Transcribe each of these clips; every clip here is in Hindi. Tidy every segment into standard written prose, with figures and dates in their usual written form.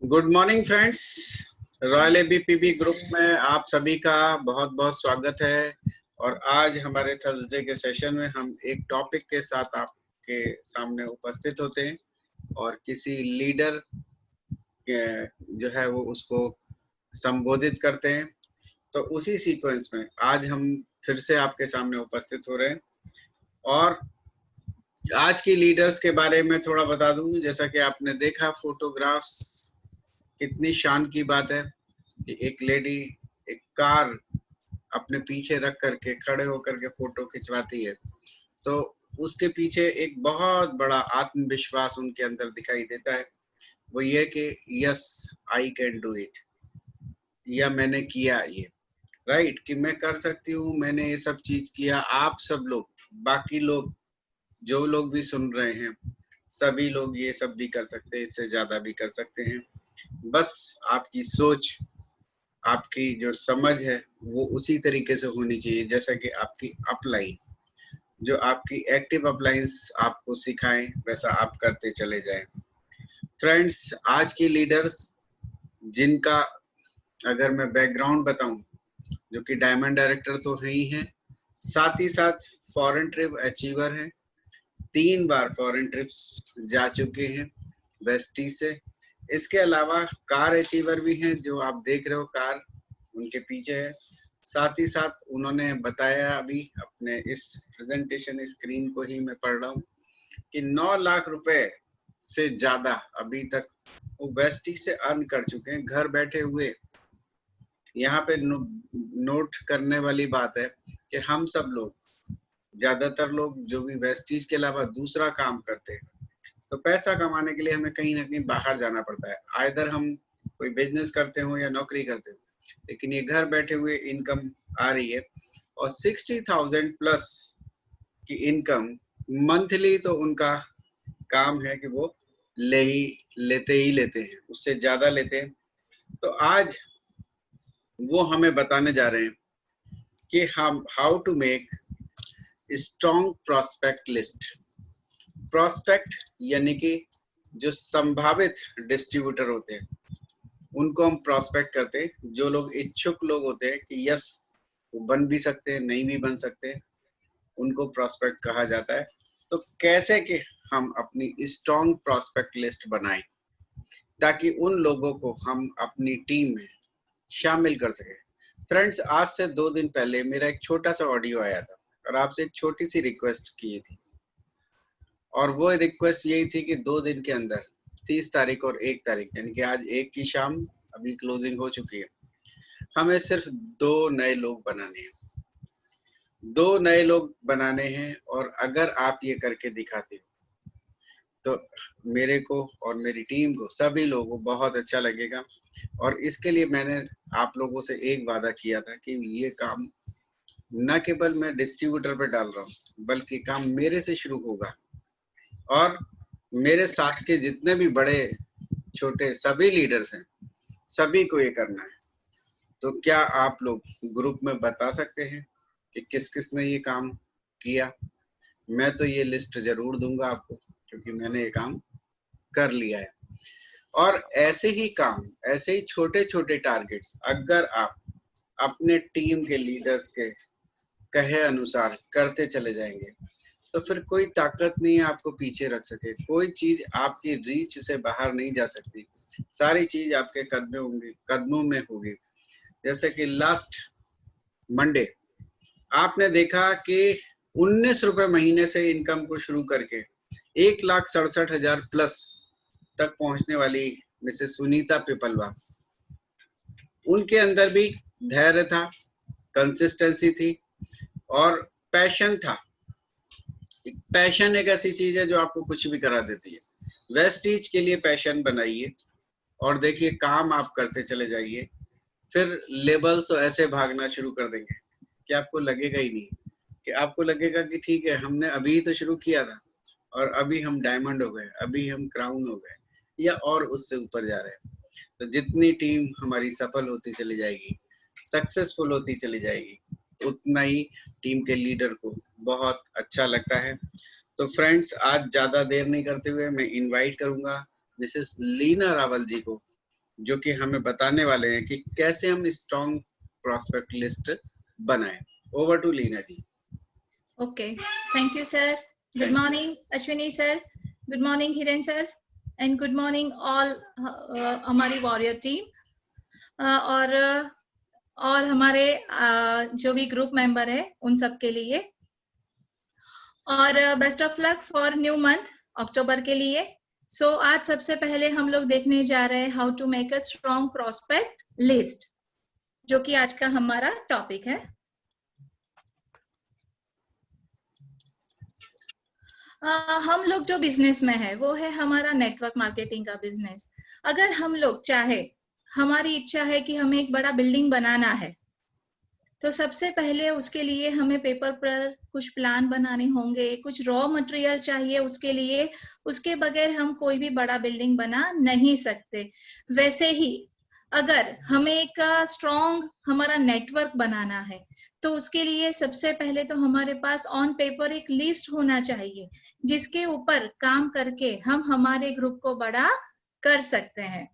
Good morning friends. Royal ABPB group में आप सभी का बहुत बहुत स्वागत है। और आज हमारे थर्सडे के सेशन में हम एक टॉपिक के साथ आपके सामने उपस्थित होते हैं और किसी लीडर जो है वो उसको संबोधित करते हैं। तो उसी सीक्वेंस में आज हम फिर से आपके सामने उपस्थित हो रहे हैं और आज की लीडर्स के बारे में थोड़ा बता दूं। जैसा कि आपने देखा फोटोग्राफ्स, कितनी शान की बात है कि एक लेडी एक कार अपने पीछे रख करके खड़े होकर के फोटो खिंचवाती है। तो उसके पीछे एक बहुत बड़ा आत्मविश्वास उनके अंदर दिखाई देता है। वो ये कि yes, I can do it, या मैंने किया ये, राइट, कि मैं कर सकती हूँ, मैंने ये सब चीज किया। आप सब लोग, बाकी लोग, जो लोग भी सुन रहे हैं, सभी लोग ये सब भी कर सकते हैं, इससे ज्यादा भी कर सकते हैं। बस आपकी सोच, आपकी जो समझ है वो उसी तरीके से होनी चाहिए जैसा कि आपकी अपलाइन, जो आपकी एक्टिव अपलाइंस आपको सिखाएं वैसा आप करते चले जाएं। फ्रेंड्स, आज की लीडर्स जिनका अगर मैं बैकग्राउंड बताऊं, जो कि डायमंड डायरेक्टर तो है ही हैं, साथ ही साथ फॉरेन ट्रिप अचीवर हैं, 3 बार फॉरेन ट्रिप्स जा चुके हैं वेस्टी से। इसके अलावा कार अचीवर भी हैं, जो आप देख रहे हो कार उनके पीछे है। साथ ही साथ उन्होंने बताया, अभी अपने इस प्रेजेंटेशन स्क्रीन को ही मैं पढ़ रहा हूँ, कि 9 लाख रुपए से ज्यादा अभी तक वो वेस्टी से अर्न कर चुके हैं घर बैठे हुए। यहाँ पे नोट करने वाली बात है कि हम सब लोग, ज्यादातर लोग जो भी वेस्टीज के अलावा दूसरा काम करते हैं, तो पैसा कमाने के लिए हमें कहीं ना कहीं बाहर जाना पड़ता है। आइदर हम कोई बिजनेस करते हो या नौकरी करते हो, लेकिन ये घर बैठे हुए इनकम आ रही है। और 60,000 प्लस की इनकम मंथली तो उनका काम है कि वो लेते ही लेते हैं, उससे ज्यादा लेते हैं। तो आज वो हमें बताने जा रहे हैं कि हम how to make strong prospect list. Prospect यानी कि जो संभावित डिस्ट्रीब्यूटर होते हैं उनको हम प्रोस्पेक्ट करते हैं। जो लोग इच्छुक लोग होते हैं कि यस वो बन भी सकते हैं, नहीं भी बन सकते, उनको प्रोस्पेक्ट कहा जाता है। तो कैसे कि हम अपनी स्ट्रॉन्ग प्रोस्पेक्ट लिस्ट बनाएं ताकि उन लोगों को हम अपनी टीम में शामिल कर सकें। फ्रेंड्स, आज से 2 दिन पहले मेरा एक छोटा सा ऑडियो आया था और आपसे एक छोटी सी रिक्वेस्ट की थी। और वो रिक्वेस्ट यही थी कि 2 दिन के अंदर 30 तारीख और 1 तारीख, यानी कि आज 1 की शाम, अभी क्लोजिंग हो चुकी है, हमें सिर्फ 2 नए लोग बनाने हैं। 2 नए लोग बनाने हैं और अगर आप ये करके दिखाते हो तो मेरे को और मेरी टीम को, सभी लोगों को बहुत अच्छा लगेगा। और इसके लिए मैंने आप लोगों से एक वादा किया था कि ये काम न केवल मैं डिस्ट्रीब्यूटर पे डाल रहा हूँ, बल्कि काम मेरे से शुरू होगा और मेरे साथ के जितने भी बड़े छोटे सभी लीडर्स हैं, सभी को ये करना है। तो क्या आप लोग ग्रुप में बता सकते हैं कि किस किस ने ये काम किया? मैं तो ये लिस्ट जरूर दूंगा आपको, क्योंकि मैंने ये काम कर लिया है। और ऐसे ही काम, ऐसे ही छोटे छोटे टारगेट्स अगर आप अपने टीम के लीडर्स के कहे अनुसार करते चले जाएंगे, तो फिर कोई ताकत नहीं है आपको पीछे रख सके। कोई चीज आपकी रीच से बाहर नहीं जा सकती, सारी चीज आपके कदमों में होगी। जैसे कि लास्ट मंडे आपने देखा कि 19 रुपए महीने से इनकम को शुरू करके 1,67,000 प्लस तक पहुंचने वाली मिसेस सुनीता पिपलवा, उनके अंदर भी धैर्य था, कंसिस्टेंसी थी और पैशन था। पैशन एक ऐसी चीज है जो आपको कुछ भी करा देती है। वेस्टीज के लिए पैशन बनाइए और देखिए काम आप करते चले जाइए, फिर लेबल्स तो ऐसे भागना शुरू कर देंगे कि आपको लगेगा ही नहीं, कि आपको लगेगा कि ठीक है हमने अभी तो शुरू किया था और अभी हम डायमंड हो गए, अभी हम क्राउन हो गए, या और उससे ऊपर जा रहे हैं। तो जितनी टीम हमारी सफल होती चली जाएगी, सक्सेसफुल होती चली जाएगी, उतना ही टीम के लीडर को बहुत अच्छा लगता है। तो फ्रेंड्स, आज ज्यादा देर नहीं करते हुए मैं इनवाइट करूंगा मिसेस लीना रावल जी को जो कि हमें बताने वाले हैं कि कैसे हम स्ट्रॉन्ग प्रॉस्पेक्ट लिस्ट बनाएं। Over to Leena ji. Okay, thank you sir. Good morning Ashwini sir, good morning Hiren sir, and good morning all हमारी वॉरियर टीम और हमारे जो भी ग्रुप मेंबर है उन सब के लिए, और best of luck for new month October के लिए। सो आज सबसे पहले हम लोग देखने जा रहे हैं how to make a strong prospect list, जो कि आज का हमारा टॉपिक है। हम लोग जो बिजनेस में है वो है हमारा नेटवर्क मार्केटिंग का बिजनेस। अगर हम लोग चाहे, हमारी इच्छा है कि हमें एक बड़ा बिल्डिंग बनाना है, तो सबसे पहले उसके लिए हमें पेपर पर कुछ प्लान बनाने होंगे, कुछ रॉ मटेरियल चाहिए उसके लिए। उसके बगैर हम कोई भी बड़ा बिल्डिंग बना नहीं सकते। वैसे ही अगर हमें एक स्ट्रॉन्ग हमारा नेटवर्क बनाना है, तो उसके लिए सबसे पहले तो हमारे पास ऑन पेपर एक लिस्ट होना चाहिए, जिसके ऊपर काम करके हम हमारे ग्रुप को बड़ा कर सकते हैं।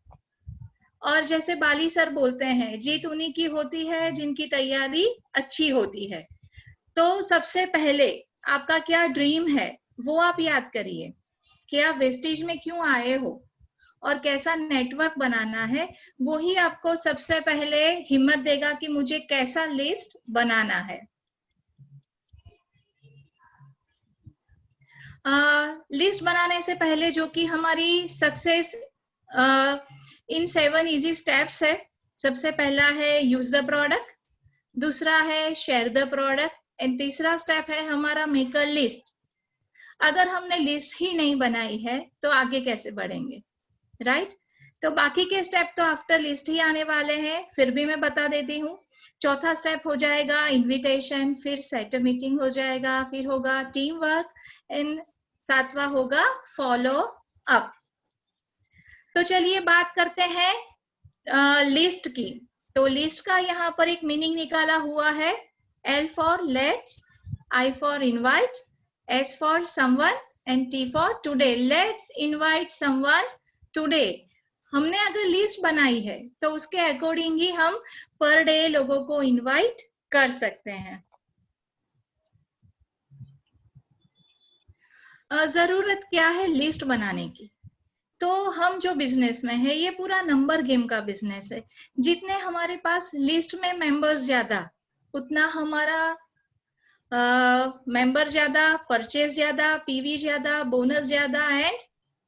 और जैसे बाली सर बोलते हैं, जीत उन्हीं की होती है जिनकी तैयारी अच्छी होती है। तो सबसे पहले आपका क्या ड्रीम है वो आप याद करिए कि आप वेस्टेज में क्यों आए हो और कैसा नेटवर्क बनाना है। वो ही आपको सबसे पहले हिम्मत देगा कि मुझे कैसा लिस्ट बनाना है। लिस्ट बनाने से पहले जो कि हमारी सक्सेस इन 7 इजी स्टेप्स है। सबसे पहला है यूज द प्रोडक्ट, दूसरा है शेयर द प्रोडक्ट, एंड तीसरा स्टेप है हमारा मेक अ लिस्ट। अगर हमने लिस्ट ही नहीं बनाई है तो आगे कैसे बढ़ेंगे, राइट? तो बाकी के स्टेप तो आफ्टर लिस्ट ही आने वाले हैं, फिर भी मैं बता देती हूँ। चौथा स्टेप हो जाएगा इन्विटेशन, फिर सेट मीटिंग हो जाएगा, फिर होगा टीम वर्क, एंड सातवां होगा फॉलो अप। तो चलिए बात करते हैं लिस्ट की। तो लिस्ट का यहाँ पर एक मीनिंग निकाला हुआ है। L for let's, I for invite, S for someone, and T for today. Let's invite someone today. हमने अगर लिस्ट बनाई है तो उसके अकॉर्डिंग ही हम पर डे लोगों को इनवाइट कर सकते हैं। जरूरत क्या है लिस्ट बनाने की? तो हम जो बिजनेस में है ये पूरा नंबर गेम का बिजनेस है। जितने हमारे पास लिस्ट में मेंबर्स ज्यादा, उतना हमारा मेंबर ज्यादा, परचेज ज्यादा, पीवी ज्यादा, बोनस ज्यादा, एंड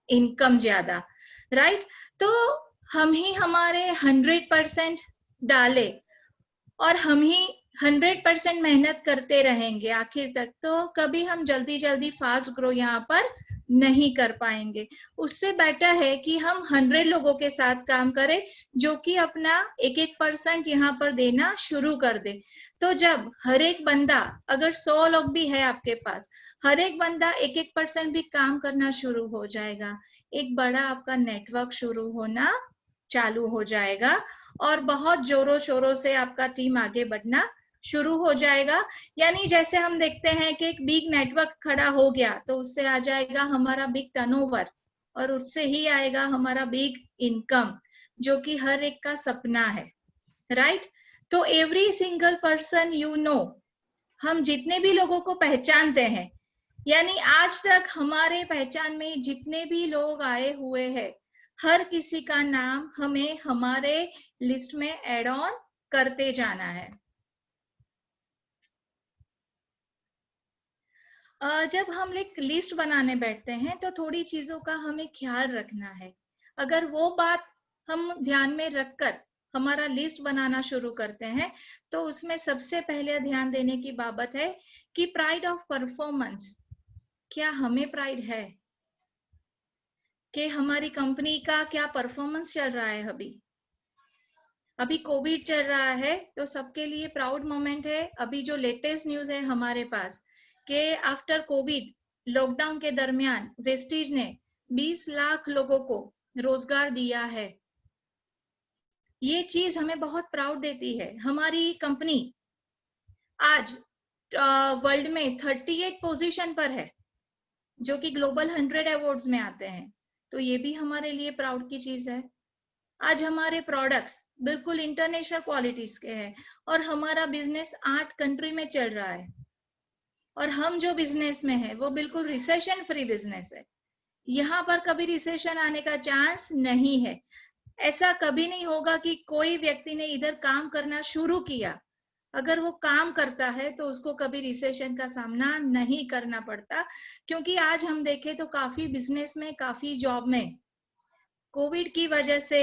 इनकम ज्यादा, राइट? तो हम ही हमारे 100% डाले और हम ही 100% मेहनत करते रहेंगे आखिर तक, तो कभी हम जल्दी जल्दी फास्ट ग्रो यहाँ पर नहीं कर पाएंगे। उससे बेटर है कि हम 100 लोगों के साथ काम करें जो कि अपना 1-1% यहाँ पर देना शुरू कर दे। तो जब हर एक बंदा, अगर 100 लोग भी है आपके पास, हर एक बंदा 1-1% भी काम करना शुरू हो जाएगा, एक बड़ा आपका नेटवर्क शुरू होना चालू हो जाएगा और बहुत जोरों शोरों से आपका टीम आगे बढ़ना शुरू हो जाएगा। यानी जैसे हम देखते हैं कि एक बिग नेटवर्क खड़ा हो गया तो उससे आ जाएगा हमारा बिग टर्नओवर, और उससे ही आएगा हमारा बिग इनकम, जो कि हर एक का सपना है, राइट? तो every single person you know, हम जितने भी लोगों को पहचानते हैं, यानी आज तक हमारे पहचान में जितने भी लोग आए हुए हैं, हर किसी का नाम हमें हमारे लिस्ट में ऐड ऑन करते जाना है। जब हम एक लिस्ट बनाने बैठते हैं तो थोड़ी चीजों का हमें ख्याल रखना है। अगर वो बात हम ध्यान में रखकर हमारा लिस्ट बनाना शुरू करते हैं तो उसमें सबसे पहले ध्यान देने की बात है कि प्राइड ऑफ परफॉर्मेंस, क्या हमें प्राइड है कि हमारी कंपनी का क्या परफॉर्मेंस चल रहा है? अभी कोविड चल रहा है तो सबके लिए प्राउड मोमेंट है। अभी जो लेटेस्ट न्यूज है हमारे पास कि आफ्टर कोविड लॉकडाउन के दरमियान वेस्टीज ने 20 लाख लोगों को रोजगार दिया है। ये चीज हमें बहुत प्राउड देती है। हमारी कंपनी आज वर्ल्ड में 38 पोजीशन पर है, जो कि ग्लोबल 100 अवार्ड्स में आते हैं। तो ये भी हमारे लिए प्राउड की चीज है। आज हमारे प्रोडक्ट्स बिल्कुल इंटरनेशनल क्वालिटीज के हैं और हमारा बिजनेस 8 कंट्री में चल रहा है, और हम जो बिजनेस में है वो बिल्कुल रिसेशन फ्री बिजनेस है। यहाँ पर कभी रिसेशन आने का चांस नहीं है। ऐसा कभी नहीं होगा कि कोई व्यक्ति ने इधर काम करना शुरू किया, अगर वो काम करता है तो उसको कभी रिसेशन का सामना नहीं करना पड़ता, क्योंकि आज हम देखें तो काफी बिजनेस में, काफी जॉब में कोविड की वजह से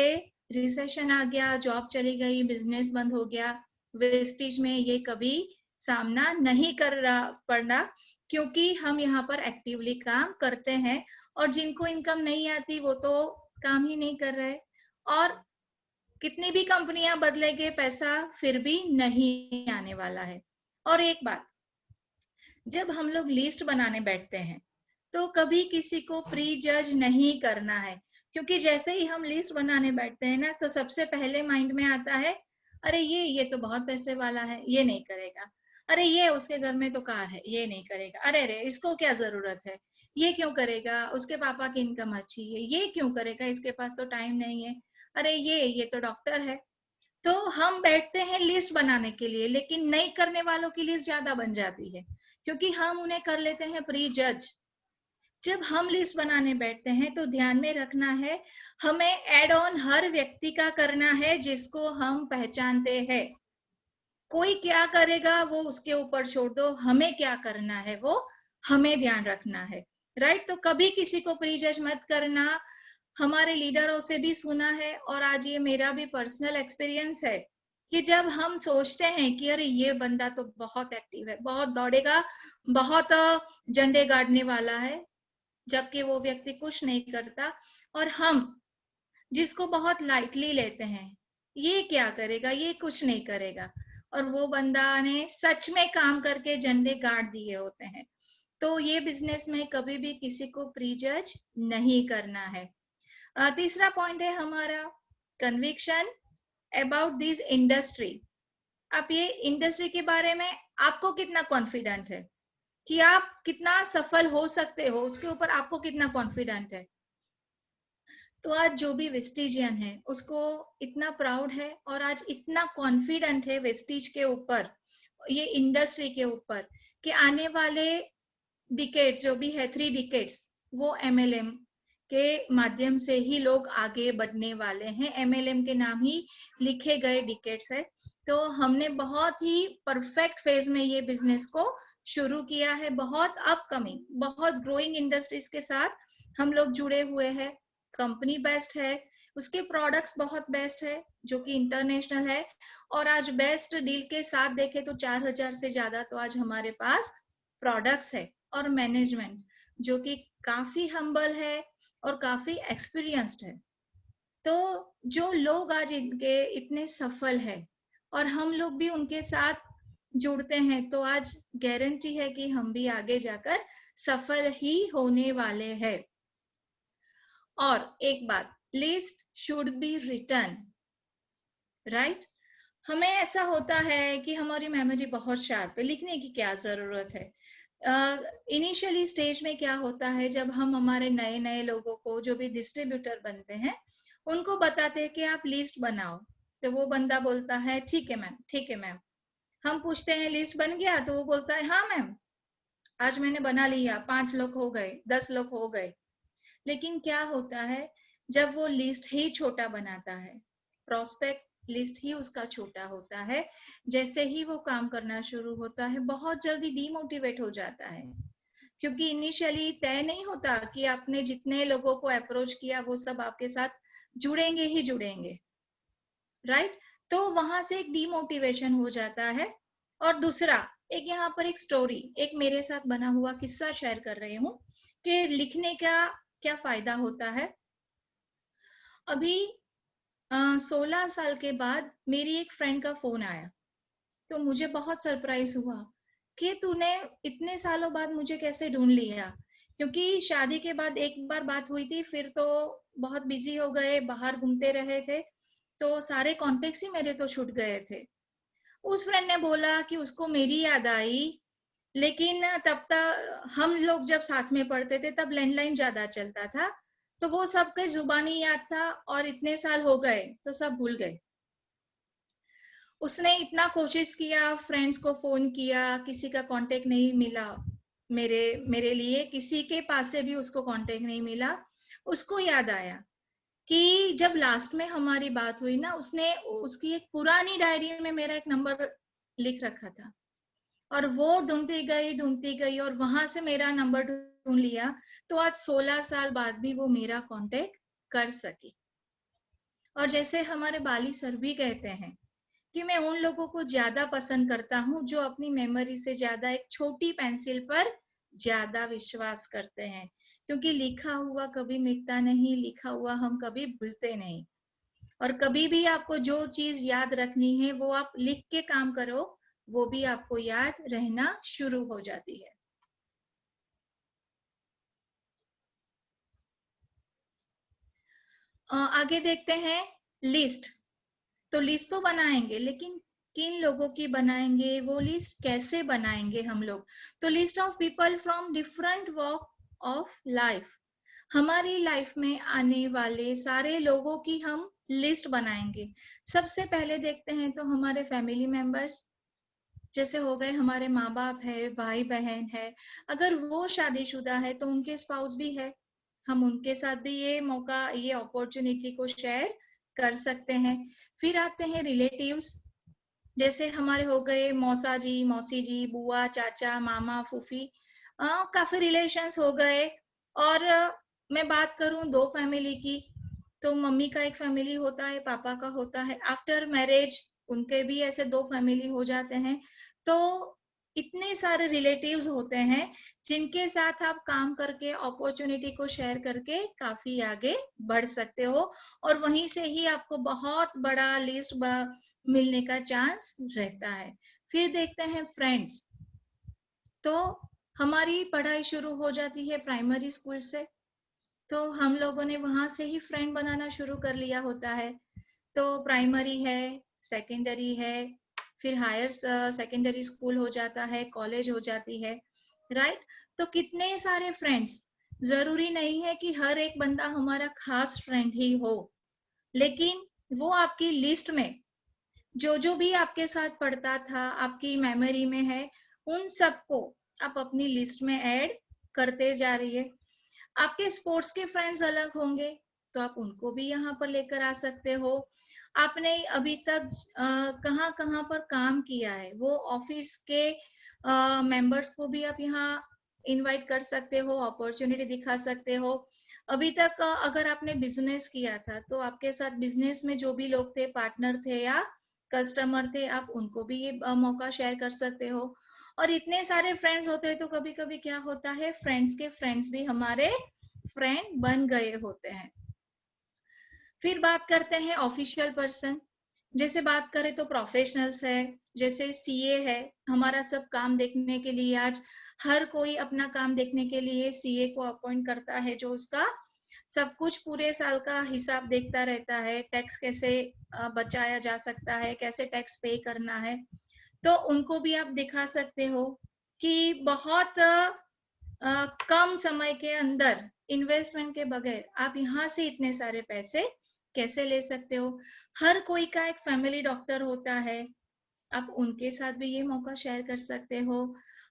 रिसेशन आ गया, जॉब चली गई, बिजनेस बंद हो गया। वेस्टेज में ये कभी सामना नहीं कर रहा पड़ना, क्योंकि हम यहाँ पर एक्टिवली काम करते हैं, और जिनको इनकम नहीं आती वो तो काम ही नहीं कर रहे। और कितनी भी कंपनियां बदलेंगे, पैसा फिर भी नहीं आने वाला है। और एक बात, जब हम लोग लिस्ट बनाने बैठते हैं तो कभी किसी को प्री जज नहीं करना है, क्योंकि जैसे ही हम लिस्ट बनाने बैठते हैं ना, तो सबसे पहले माइंड में आता है, अरे ये तो बहुत पैसे वाला है, ये नहीं करेगा। अरे ये उसके घर में तो कार है, ये नहीं करेगा। अरे इसको क्या जरूरत है, ये क्यों करेगा, उसके पापा की इनकम अच्छी है, ये क्यों करेगा, इसके पास तो टाइम नहीं है। अरे ये तो डॉक्टर है। तो हम बैठते हैं लिस्ट बनाने के लिए, लेकिन नहीं करने वालों की लिस्ट ज्यादा बन जाती है, क्योंकि हम उन्हें कर लेते हैं प्री जज। जब हम लिस्ट बनाने बैठते हैं तो ध्यान में रखना है, हमें एड ऑन हर व्यक्ति का करना है जिसको हम पहचानते हैं। कोई क्या करेगा वो उसके ऊपर छोड़ दो, हमें क्या करना है वो हमें ध्यान रखना है, राइट। तो कभी किसी को प्री जज मत करना। हमारे लीडरों से भी सुना है, और आज ये मेरा भी पर्सनल एक्सपीरियंस है, कि जब हम सोचते हैं कि अरे ये बंदा तो बहुत एक्टिव है, बहुत दौड़ेगा, बहुत झंडे गाड़ने वाला है, जबकि वो व्यक्ति कुछ नहीं करता, और हम जिसको बहुत लाइटली लेते हैं, ये क्या करेगा, ये कुछ नहीं करेगा, और वो बंदा ने सच में काम करके झंडे गाड़ दिए होते हैं। तो ये बिजनेस में कभी भी किसी को प्री जज नहीं करना है। तीसरा पॉइंट है हमारा कन्विक्शन अबाउट दिस इंडस्ट्री। आप ये इंडस्ट्री के बारे में आपको कितना कॉन्फिडेंट है, कि आप कितना सफल हो सकते हो, उसके ऊपर आपको कितना कॉन्फिडेंट है। तो आज जो भी वेस्टिजियन है उसको इतना प्राउड है, और आज इतना कॉन्फिडेंट है वेस्टिज के ऊपर, ये इंडस्ट्री के ऊपर, कि आने वाले डिकेड्स जो भी है 3 डिकेड्स, वो MLM के माध्यम से ही लोग आगे बढ़ने वाले हैं। MLM के नाम ही लिखे गए डिकेड्स है। तो हमने बहुत ही परफेक्ट फेज में ये बिजनेस को शुरू किया है। बहुत अपकमिंग, बहुत ग्रोइंग इंडस्ट्रीज के साथ हम लोग जुड़े हुए हैं। कंपनी बेस्ट है, उसके प्रोडक्ट्स बहुत बेस्ट है जो कि इंटरनेशनल है, और आज बेस्ट डील के साथ देखे तो 4000 से ज्यादा तो आज हमारे पास प्रोडक्ट्स है, और मैनेजमेंट जो कि काफी हम्बल है और काफी एक्सपीरियंस्ड है। तो जो लोग आज इनके इतने सफल है और हम लोग भी उनके साथ जुड़ते हैं, तो आज गारंटी है कि हम भी आगे जाकर सफल ही होने वाले हैं। और एक बात, list should be written, right. हमें ऐसा होता है कि हमारी मेमोरी बहुत शार्प है, लिखने की क्या जरूरत है। इनिशियली स्टेज में क्या होता है, जब हम हमारे नए नए लोगों को, जो भी डिस्ट्रीब्यूटर बनते हैं, उनको बताते हैं कि आप लिस्ट बनाओ, तो वो बंदा बोलता है ठीक है मैम, ठीक है मैम। हम पूछते हैं लिस्ट बन गया, तो वो बोलता है हाँ मैम, आज मैंने बना लिया, 5 लोग हो गए, 10 लोग हो गए। लेकिन क्या होता है, जब वो लिस्ट ही छोटा बनाता है, प्रोस्पेक्ट लिस्ट ही उसका छोटा होता है, जैसे ही वो काम करना शुरू होता है बहुत जल्दी डीमोटिवेट हो जाता है, क्योंकि इनिशियली तय नहीं होता कि आपने जितने लोगों को अप्रोच किया वो सब आपके साथ जुड़ेंगे ही जुड़ेंगे, राइट। तो वहां से एक डीमोटिवेशन हो जाता है। और दूसरा, एक यहाँ पर एक स्टोरी, एक मेरे साथ बना हुआ किस्सा शेयर कर रही हूँ कि लिखने का क्या फायदा होता है। अभी 16 साल के बाद मेरी एक फ्रेंड का फोन आया, तो मुझे बहुत सरप्राइज हुआ कि तूने इतने सालों बाद मुझे कैसे ढूंढ लिया, क्योंकि शादी के बाद एक बार बात हुई थी, फिर तो बहुत बिजी हो गए, बाहर घूमते रहे थे, तो सारे कॉन्टेक्ट्स ही मेरे तो छूट गए थे। उस फ्रेंड ने बोला कि उसको मेरी याद आई, लेकिन तब तक हम लोग जब साथ में पढ़ते थे तब लैंडलाइन ज्यादा चलता था, तो वो सबके जुबानी याद था और इतने साल हो गए तो सब भूल गए। उसने इतना कोशिश किया, फ्रेंड्स को फोन किया, किसी का कांटेक्ट नहीं मिला, मेरे लिए किसी के पास से भी उसको कांटेक्ट नहीं मिला। उसको याद आया कि जब लास्ट में हमारी बात हुई ना, उसने उसकी एक पुरानी डायरी में मेरा एक नंबर लिख रखा था और वो ढूंढती गई और वहां से मेरा नंबर ढूंढ लिया। तो आज 16 साल बाद भी वो मेरा कांटेक्ट कर सकी। और जैसे हमारे बाली सर भी कहते हैं कि मैं उन लोगों को ज्यादा पसंद करता हूँ जो अपनी मेमोरी से ज्यादा एक छोटी पेंसिल पर ज्यादा विश्वास करते हैं, क्योंकि लिखा हुआ कभी मिटता नहीं, लिखा हुआ हम कभी भूलते नहीं। और कभी भी आपको जो चीज याद रखनी है वो आप लिख के काम करो, वो भी आपको याद रहना शुरू हो जाती है। आगे देखते हैं लिस्ट। तो लिस्ट तो बनाएंगे, लेकिन किन लोगों की बनाएंगे, वो लिस्ट कैसे बनाएंगे हम लोग? तो list of people from different walk of life. हमारी लाइफ में आने वाले सारे लोगों की हम लिस्ट बनाएंगे। सबसे पहले देखते हैं तो हमारे फैमिली मेंबर्स, जैसे हो गए हमारे माँ बाप है, भाई बहन है। अगर वो शादीशुदा है तो उनके स्पाउस भी है, हम उनके साथ भी ये मौका, ये अपॉर्चुनिटी को शेयर कर सकते हैं। फिर आते हैं रिलेटिव्स, जैसे हमारे हो गए मौसा जी, मौसी जी, बुआ, चाचा, मामा, फूफी, काफी रिलेशंस हो गए। और मैं बात करूं दो फैमिली की, तो मम्मी का एक फैमिली होता है, पापा का होता है। आफ्टर मैरिज उनके भी ऐसे दो फैमिली हो जाते हैं। तो इतने सारे रिलेटिव्स होते हैं जिनके साथ आप काम करके, अपॉर्चुनिटी को शेयर करके काफी आगे बढ़ सकते हो, और वहीं से ही आपको बहुत बड़ा लिस्ट मिलने का चांस रहता है। फिर देखते हैं फ्रेंड्स। तो हमारी पढ़ाई शुरू हो जाती है प्राइमरी स्कूल से, तो हम लोगों ने वहां से ही फ्रेंड बनाना शुरू कर लिया होता है। तो प्राइमरी है, सेकेंडरी है, फिर हायर सेकेंडरी स्कूल हो जाता है, कॉलेज हो जाती है, राइट? तो कितने सारे फ्रेंड्स, जरूरी नहीं है कि हर एक बंदा हमारा खास फ्रेंड ही हो, लेकिन वो आपकी लिस्ट में जो भी आपके साथ पढ़ता था, आपकी मेमोरी में है, उन सबको आप अपनी लिस्ट में ऐड करते जा रही है। आपके स्पोर्ट्स के फ्रेंड्स अलग होंगे, तो आप उनको भी यहाँ पर लेकर आ सकते हो। आपने अभी तक कहाँ कहाँ पर काम किया है, वो ऑफिस के मेंबर्स को भी आप यहाँ इनवाइट कर सकते हो, अपॉर्चुनिटी दिखा सकते हो। अभी तक अगर आपने बिजनेस किया था तो आपके साथ बिजनेस में जो भी लोग थे, पार्टनर थे या कस्टमर थे, आप उनको भी ये मौका शेयर कर सकते हो। और इतने सारे फ्रेंड्स होते हैं तो कभी कभी क्या होता है, फ्रेंड्स के फ्रेंड्स भी हमारे फ्रेंड बन गए होते हैं। फिर बात करते हैं ऑफिशियल पर्सन। जैसे बात करें तो प्रोफेशनल्स है, जैसे सीए है, हमारा सब काम देखने के लिए आज हर कोई अपना काम देखने के लिए सीए को अपॉइंट करता है, जो उसका सब कुछ पूरे साल का हिसाब देखता रहता है, टैक्स कैसे बचाया जा सकता है, कैसे टैक्स पे करना है। तो उनको भी आप दिखा सकते हो कि बहुत कम समय के अंदर इन्वेस्टमेंट के बगैर आप यहाँ से इतने सारे पैसे कैसे ले सकते हो। हर कोई का एक फैमिली डॉक्टर होता है, आप उनके साथ भी ये मौका शेयर कर सकते हो।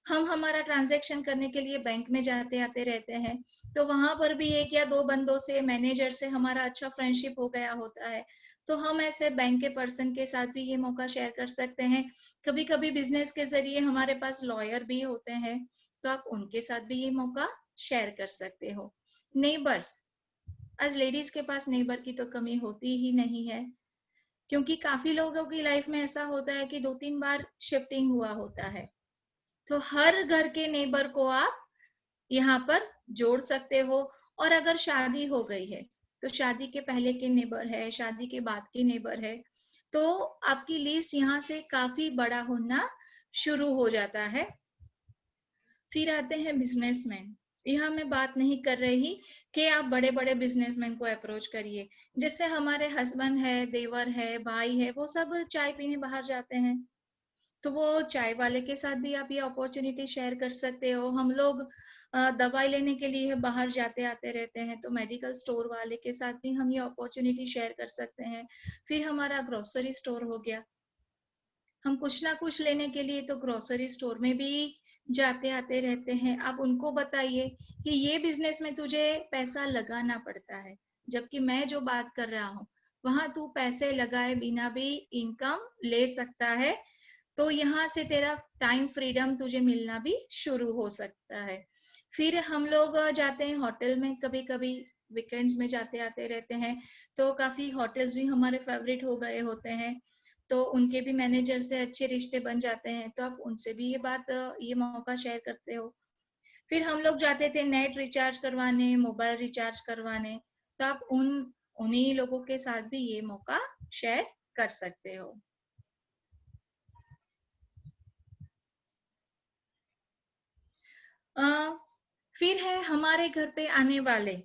हम हमारा ट्रांजैक्शन करने के लिए बैंक में जाते आते रहते हैं, तो वहां पर भी एक या दो बंदों से, मैनेजर से हमारा अच्छा फ्रेंडशिप हो गया होता है, तो हम ऐसे बैंक के पर्सन के साथ भी ये मौका शेयर कर सकते हैं। कभी कभी बिजनेस के जरिए हमारे पास लॉयर भी होते हैं, तो आप उनके साथ भी ये मौका शेयर कर सकते हो। नेबर्स, आज लेडीज के पास नेबर की तो कमी होती ही नहीं है, क्योंकि काफी लोगों की लाइफ में ऐसा होता है कि 2-3 बार शिफ्टिंग हुआ होता है। तो हर घर के नेबर को आप यहाँ पर जोड़ सकते हो। और अगर शादी हो गई है तो शादी के पहले के नेबर है, शादी के बाद के नेबर है, तो आपकी लिस्ट यहाँ से काफी बड़ा होना शुरू हो जाता है। फिर आते हैं बिजनेसमैन। यहाँ मैं बात नहीं कर रही कि आप बड़े बड़े बिजनेसमैन को अप्रोच करिए। जैसे हमारे हस्बैंड है, देवर है, भाई है, वो सब चाय पीने बाहर जाते हैं, तो वो चाय वाले के साथ भी आप ये अपॉर्चुनिटी शेयर कर सकते हो। हम लोग दवाई लेने के लिए बाहर जाते आते रहते हैं, तो मेडिकल स्टोर वाले के साथ भी हम ये अपॉर्चुनिटी शेयर कर सकते हैं। फिर हमारा ग्रोसरी स्टोर हो गया, हम कुछ ना कुछ लेने के लिए तो ग्रोसरी स्टोर में भी जाते आते रहते हैं। आप उनको बताइए कि ये बिजनेस में तुझे पैसा लगाना पड़ता है, जबकि मैं जो बात कर रहा हूँ वहां तू पैसे लगाए बिना भी इनकम ले सकता है। तो यहाँ से तेरा टाइम फ्रीडम तुझे मिलना भी शुरू हो सकता है। फिर हम लोग जाते हैं होटल में, कभी कभी वीकेंड्स में जाते आते रहते हैं, तो काफी होटल्स भी हमारे फेवरेट हो गए होते हैं, तो उनके भी मैनेजर से अच्छे रिश्ते बन जाते हैं, तो आप उनसे भी ये मौका शेयर करते हो। फिर हम लोग जाते थे नेट रिचार्ज करवाने, मोबाइल रिचार्ज करवाने, तो आप उन्हीं लोगों के साथ भी ये मौका शेयर कर सकते हो। फिर है हमारे घर पे आने वाले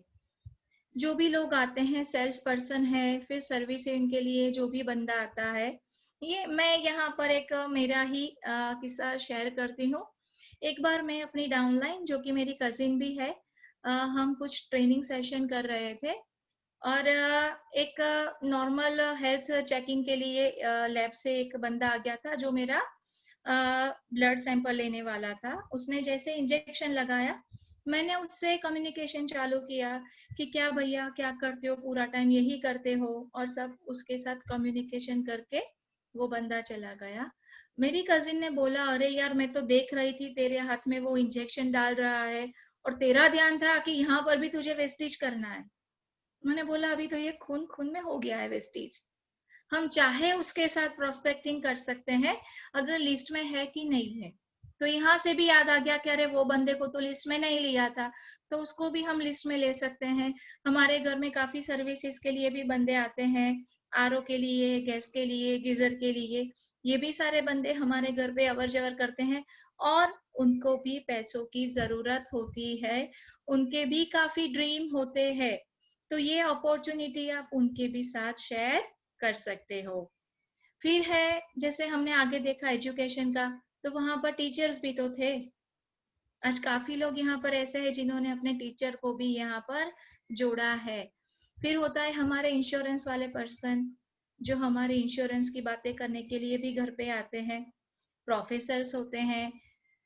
जो भी लोग आते हैं, सेल्स पर्सन है, फिर सर्विसिंग के लिए जो भी बंदा आता है, ये मैं यहाँ पर एक मेरा ही किस्सा शेयर करती हूँ। एक बार मैं अपनी डाउनलाइन, जो कि मेरी कजिन भी है, हम कुछ ट्रेनिंग सेशन कर रहे थे, और एक नॉर्मल हेल्थ चेकिंग के लिए लैब से एक बंदा आ गया था जो मेरा ब्लड सैंपल लेने वाला था। उसने जैसे इंजेक्शन लगाया, मैंने उससे कम्युनिकेशन चालू किया कि क्या भैया क्या करते हो, पूरा टाइम यही करते हो, और सब उसके साथ कम्युनिकेशन करके वो बंदा चला गया। मेरी कजिन ने बोला, अरे यार मैं तो देख रही थी तेरे हाथ में वो इंजेक्शन डाल रहा है, और तेरा ध्यान था कि यहाँ पर भी तुझे वेस्टेज करना है। मैंने बोला अभी तो ये खून खून में हो गया है वेस्टेज, हम चाहे उसके साथ प्रोस्पेक्टिंग कर सकते हैं अगर लिस्ट में है कि नहीं है। तो यहाँ से भी याद आ गया कि अरे वो बंदे को तो लिस्ट में नहीं लिया था, तो उसको भी हम लिस्ट में ले सकते हैं। हमारे घर में काफी सर्विसेज के लिए भी बंदे आते हैं, आरओ के लिए, गैस के लिए, गीजर के लिए, ये भी सारे बंदे हमारे घर पे अवर जवर करते हैं, और उनको भी पैसों की जरूरत होती है, उनके भी काफी ड्रीम होते हैं, तो ये अपॉर्चुनिटी आप उनके भी साथ शेयर कर सकते हो। फिर है जैसे हमने आगे देखा एजुकेशन का, तो वहां पर टीचर्स भी तो थे। आज काफी लोग यहाँ पर ऐसे हैं जिन्होंने अपने टीचर को भी यहाँ पर जोड़ा है। फिर होता है हमारे इंश्योरेंस वाले पर्सन, जो हमारे इंश्योरेंस की बातें करने के लिए भी घर पे आते हैं। प्रोफेसर्स होते हैं,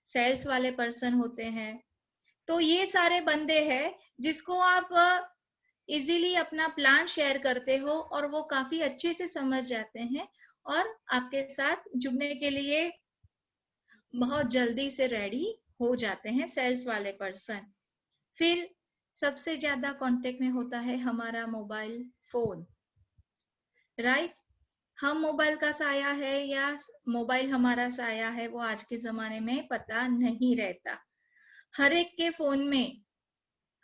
सेल्स वाले पर्सन होते हैं। तो ये सारे बंदे हैं जिसको आप इजीली अपना प्लान शेयर करते हो, और वो काफी अच्छे से समझ जाते हैं और आपके साथ जुड़ने के लिए बहुत जल्दी से रेडी हो जाते हैं सेल्स वाले पर्सन। फिर सबसे ज्यादा कांटेक्ट में होता है हमारा मोबाइल फोन, राइट। हम मोबाइल का साया है या मोबाइल हमारा साया है, वो आज के जमाने में पता नहीं रहता। हर एक के फोन में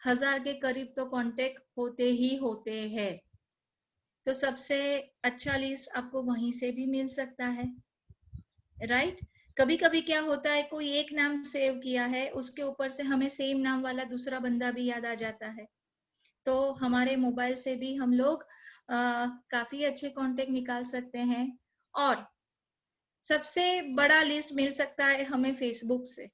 1000 के करीब तो कांटेक्ट होते ही होते हैं, तो सबसे अच्छा लिस्ट आपको वहीं से भी मिल सकता है, राइट। कभी कभी क्या होता है, कोई एक नाम सेव किया है, उसके ऊपर से हमें सेम नाम वाला दूसरा बंदा भी याद आ जाता है, तो हमारे मोबाइल से भी हम लोग काफी अच्छे कांटेक्ट निकाल सकते हैं। और सबसे बड़ा लिस्ट मिल सकता है हमें फेसबुक से।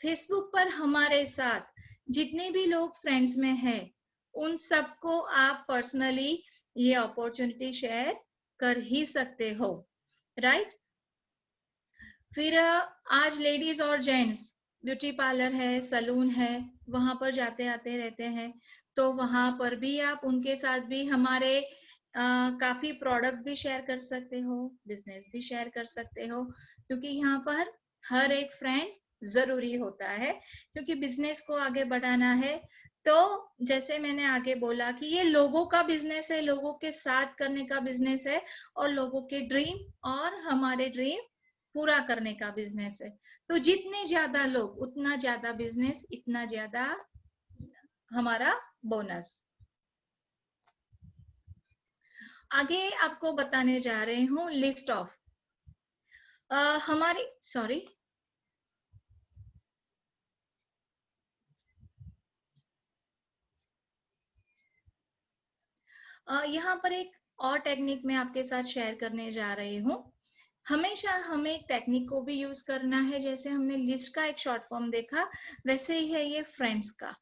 फेसबुक पर हमारे साथ जितने भी लोग फ्रेंड्स में हैं, उन सबको आप पर्सनली ये अपॉर्चुनिटी शेयर कर ही सकते हो, राइट। फिर आज लेडीज और जेंट्स ब्यूटी पार्लर है, सलून है, वहां पर जाते आते रहते हैं, तो वहां पर भी आप उनके साथ भी हमारे काफी प्रोडक्ट्स भी शेयर कर सकते हो, बिजनेस भी शेयर कर सकते हो, क्योंकि यहाँ पर हर एक फ्रेंड जरूरी होता है, क्योंकि बिजनेस को आगे बढ़ाना है। तो जैसे मैंने आगे बोला कि ये लोगों का बिजनेस है, लोगों के साथ करने का बिजनेस है, और लोगों के ड्रीम और हमारे ड्रीम पूरा करने का बिजनेस है। तो जितने ज्यादा लोग उतना ज्यादा बिजनेस, इतना ज्यादा हमारा बोनस। आगे आपको बताने जा रही हूँ लिस्ट ऑफ हमारी, सॉरी, यहाँ पर एक और टेक्निक मैं आपके साथ शेयर करने जा रही हूँ। हमेशा हमें एक टेक्निक को भी यूज करना है। जैसे हमने लिस्ट का एक शॉर्ट फॉर्म देखा, वैसे ही है ये फ्रेंड्स का।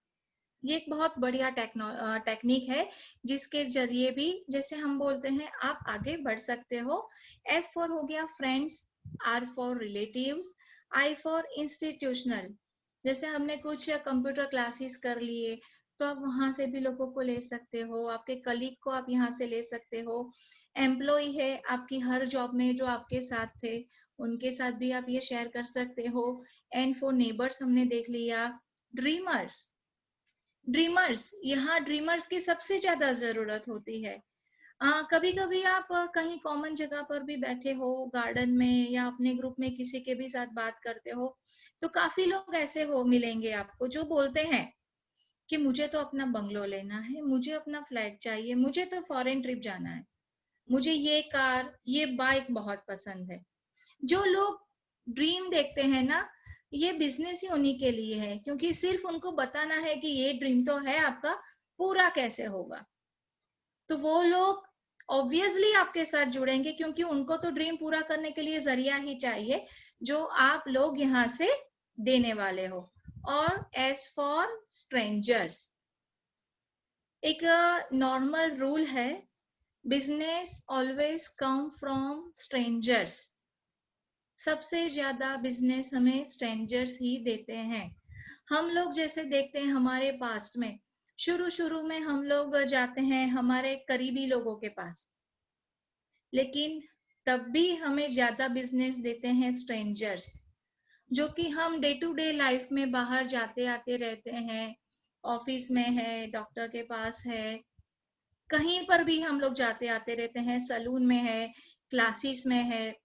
ये एक बहुत बढ़िया टेक्निक है जिसके जरिए भी, जैसे हम बोलते हैं, आप आगे बढ़ सकते हो। F फॉर हो गया friends, R for relatives, I for institutional. जैसे हमने कुछ कंप्यूटर क्लासेस कर लिए तो आप वहां से भी लोगों को ले सकते हो, आपके कलीग को आप यहाँ से ले सकते हो। एम्प्लॉय है आपकी हर जॉब में जो आपके साथ थे, उनके साथ भी आप ये शेयर कर सकते हो। एंड फॉर नेबर्स हमने देख लिया। ड्रीमर्स, यहाँ ड्रीमर्स की सबसे ज्यादा जरूरत होती है। कभी कभी आप कहीं कॉमन जगह पर भी बैठे हो, गार्डन में या अपने ग्रुप में किसी के भी साथ बात करते हो, तो काफी लोग ऐसे हो मिलेंगे आपको जो बोलते हैं कि मुझे तो अपना बंगलो लेना है, मुझे अपना फ्लैट चाहिए, मुझे तो फॉरेन ट्रिप जाना है, मुझे ये कार ये बाइक बहुत पसंद है। जो लोग ड्रीम देखते हैं ना, ये बिजनेस ही उन्हीं के लिए है, क्योंकि सिर्फ उनको बताना है कि ये ड्रीम तो है आपका, पूरा कैसे होगा। तो वो लोग ऑब्वियसली आपके साथ जुड़ेंगे, क्योंकि उनको तो ड्रीम पूरा करने के लिए जरिया ही चाहिए जो आप लोग यहाँ से देने वाले हो। और एज फॉर स्ट्रेंजर्स, एक नॉर्मल रूल है, business always come from strangers. सबसे ज्यादा बिजनेस हमें स्ट्रेंजर्स ही देते हैं। हम लोग जैसे देखते हैं हमारे पास्ट में, शुरू में हम लोग जाते हैं हमारे करीबी लोगों के पास, लेकिन तब भी हमें ज्यादा बिजनेस देते हैं स्ट्रेंजर्स, जो कि हम डे टू डे लाइफ में बाहर जाते आते रहते हैं। ऑफिस में है, डॉक्टर के पास है, कहीं पर भी हम लोग जाते आते रहते हैं, सलून में है, क्लासेस में है,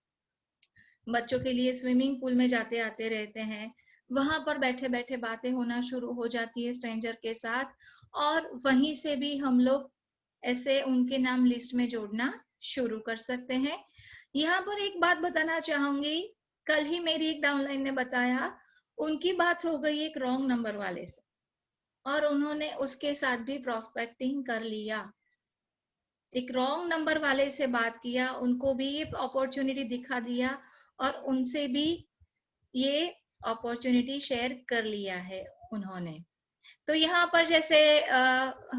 बच्चों के लिए स्विमिंग पूल में जाते आते रहते हैं। वहां पर बैठे बैठे बातें होना शुरू हो जाती है स्ट्रेंजर के साथ, और वहीं से भी हम लोग ऐसे उनके नाम लिस्ट में जोड़ना शुरू कर सकते हैं। यहाँ पर एक बात बताना चाहूंगी, कल ही मेरी एक डाउनलाइन ने बताया, उनकी बात हो गई एक रॉन्ग नंबर वाले से, और उन्होंने उसके साथ भी प्रोस्पेक्टिंग कर लिया। एक रॉन्ग नंबर वाले से बात किया, उनको भी ये अपॉर्चुनिटी दिखा दिया, और उनसे भी ये अपॉर्चुनिटी शेयर कर लिया है उन्होंने। तो यहाँ पर जैसे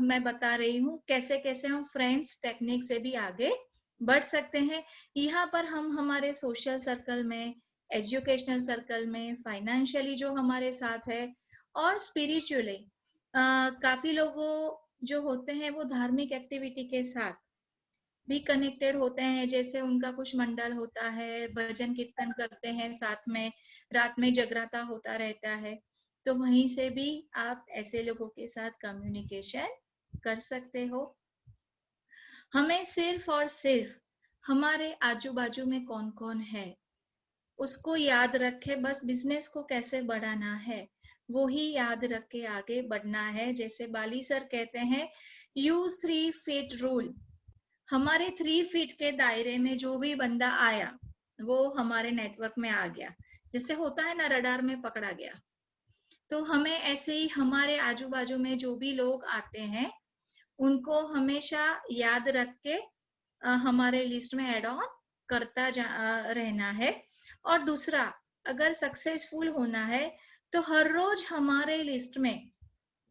मैं बता रही हूँ कैसे कैसे हम फ्रेंड्स टेक्निक से भी आगे बढ़ सकते हैं। यहाँ पर हम हमारे सोशल सर्कल में, एजुकेशनल सर्कल में, फाइनेंशियली जो हमारे साथ है, और स्पिरिचुअली काफी लोगों जो होते हैं वो धार्मिक एक्टिविटी के साथ भी कनेक्टेड होते हैं। जैसे उनका कुछ मंडल होता है, भजन कीर्तन करते हैं साथ में, रात में जगराता होता रहता है, तो वहीं से भी आप ऐसे लोगों के साथ कम्युनिकेशन कर सकते हो। हमें सिर्फ और सिर्फ हमारे आजू बाजू में कौन कौन है उसको याद रखे, बस बिजनेस को कैसे बढ़ाना है वो ही याद रख के आगे बढ़ना है। जैसे बाली सर कहते हैं, यूज 3 फीट रूल। हमारे 3 फीट के दायरे में जो भी बंदा आया वो हमारे नेटवर्क में आ गया, जैसे होता है ना रडार में पकड़ा गया। तो हमें ऐसे ही हमारे आजू बाजू में जो भी लोग आते हैं उनको हमेशा याद रख के हमारे लिस्ट में ऐड ऑन करता रहना है। और दूसरा, अगर सक्सेसफुल होना है तो हर रोज हमारे लिस्ट में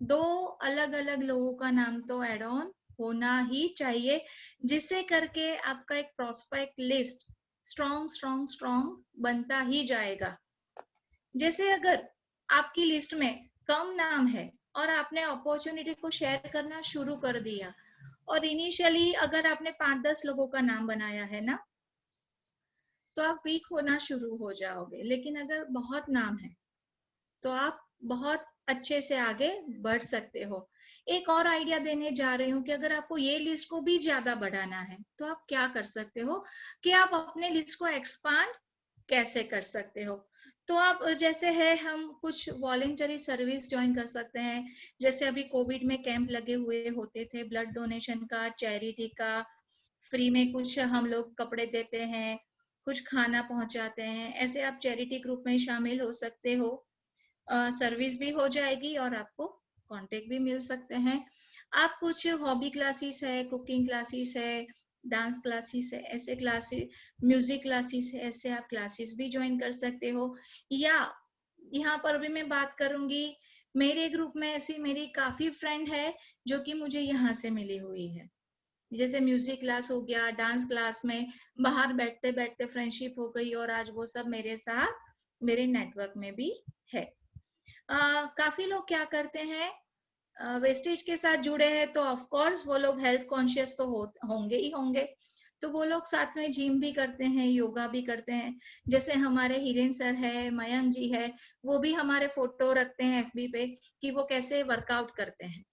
2 अलग अलग लोगों का नाम तो ऐड ऑन होना ही चाहिए, जिससे करके आपका एक prospect list strong strong strong बनता ही जाएगा। जैसे अगर आपकी लिस्ट में कम नाम है और आपने अपॉर्चुनिटी को शेयर करना शुरू कर दिया, और इनिशियली अगर आपने 5-10 लोगों का नाम बनाया है ना, तो आप वीक होना शुरू हो जाओगे। लेकिन अगर बहुत नाम है तो आप बहुत अच्छे से आगे बढ़ सकते हो। एक और आइडिया देने जा रही हूँ कि अगर आपको ये लिस्ट को भी ज्यादा बढ़ाना है तो आप क्या कर सकते हो कि आप अपने लिस्ट को एक्सपांड कैसे कर सकते हो। तो आप जैसे है, हम कुछ वॉलेंटरी सर्विस ज्वाइन कर सकते हैं। जैसे अभी कोविड में कैंप लगे हुए होते थे, ब्लड डोनेशन का, चैरिटी का, फ्री में कुछ हम लोग कपड़े देते हैं, कुछ खाना पहुंचाते हैं। ऐसे आप चैरिटी ग्रुप में शामिल हो सकते हो, सर्विस भी हो जाएगी और आपको कांटेक्ट भी मिल सकते हैं। आप कुछ हॉबी क्लासेस है, कुकिंग क्लासेस है, डांस क्लासेस है, ऐसे क्लासेस, म्यूजिक क्लासेस है, ऐसे आप क्लासेस भी ज्वाइन कर सकते हो। या यहाँ पर भी मैं बात करूंगी, मेरे ग्रुप में ऐसी मेरी काफी फ्रेंड है जो कि मुझे यहाँ से मिली हुई है। जैसे म्यूजिक क्लास हो गया, डांस क्लास में बाहर बैठते बैठते फ्रेंडशिप हो गई और आज वो सब मेरे साथ मेरे नेटवर्क में भी है। काफी लोग क्या करते हैं, वेस्टेज के साथ जुड़े हैं तो ऑफ कोर्स वो लोग हेल्थ कॉन्शियस तो होंगे ही होंगे, तो वो लोग साथ में जिम भी करते हैं, योगा भी करते हैं। जैसे हमारे हिरेन सर है, मयंक जी है, वो भी हमारे फोटो रखते हैं एफबी पे कि वो कैसे वर्कआउट करते हैं।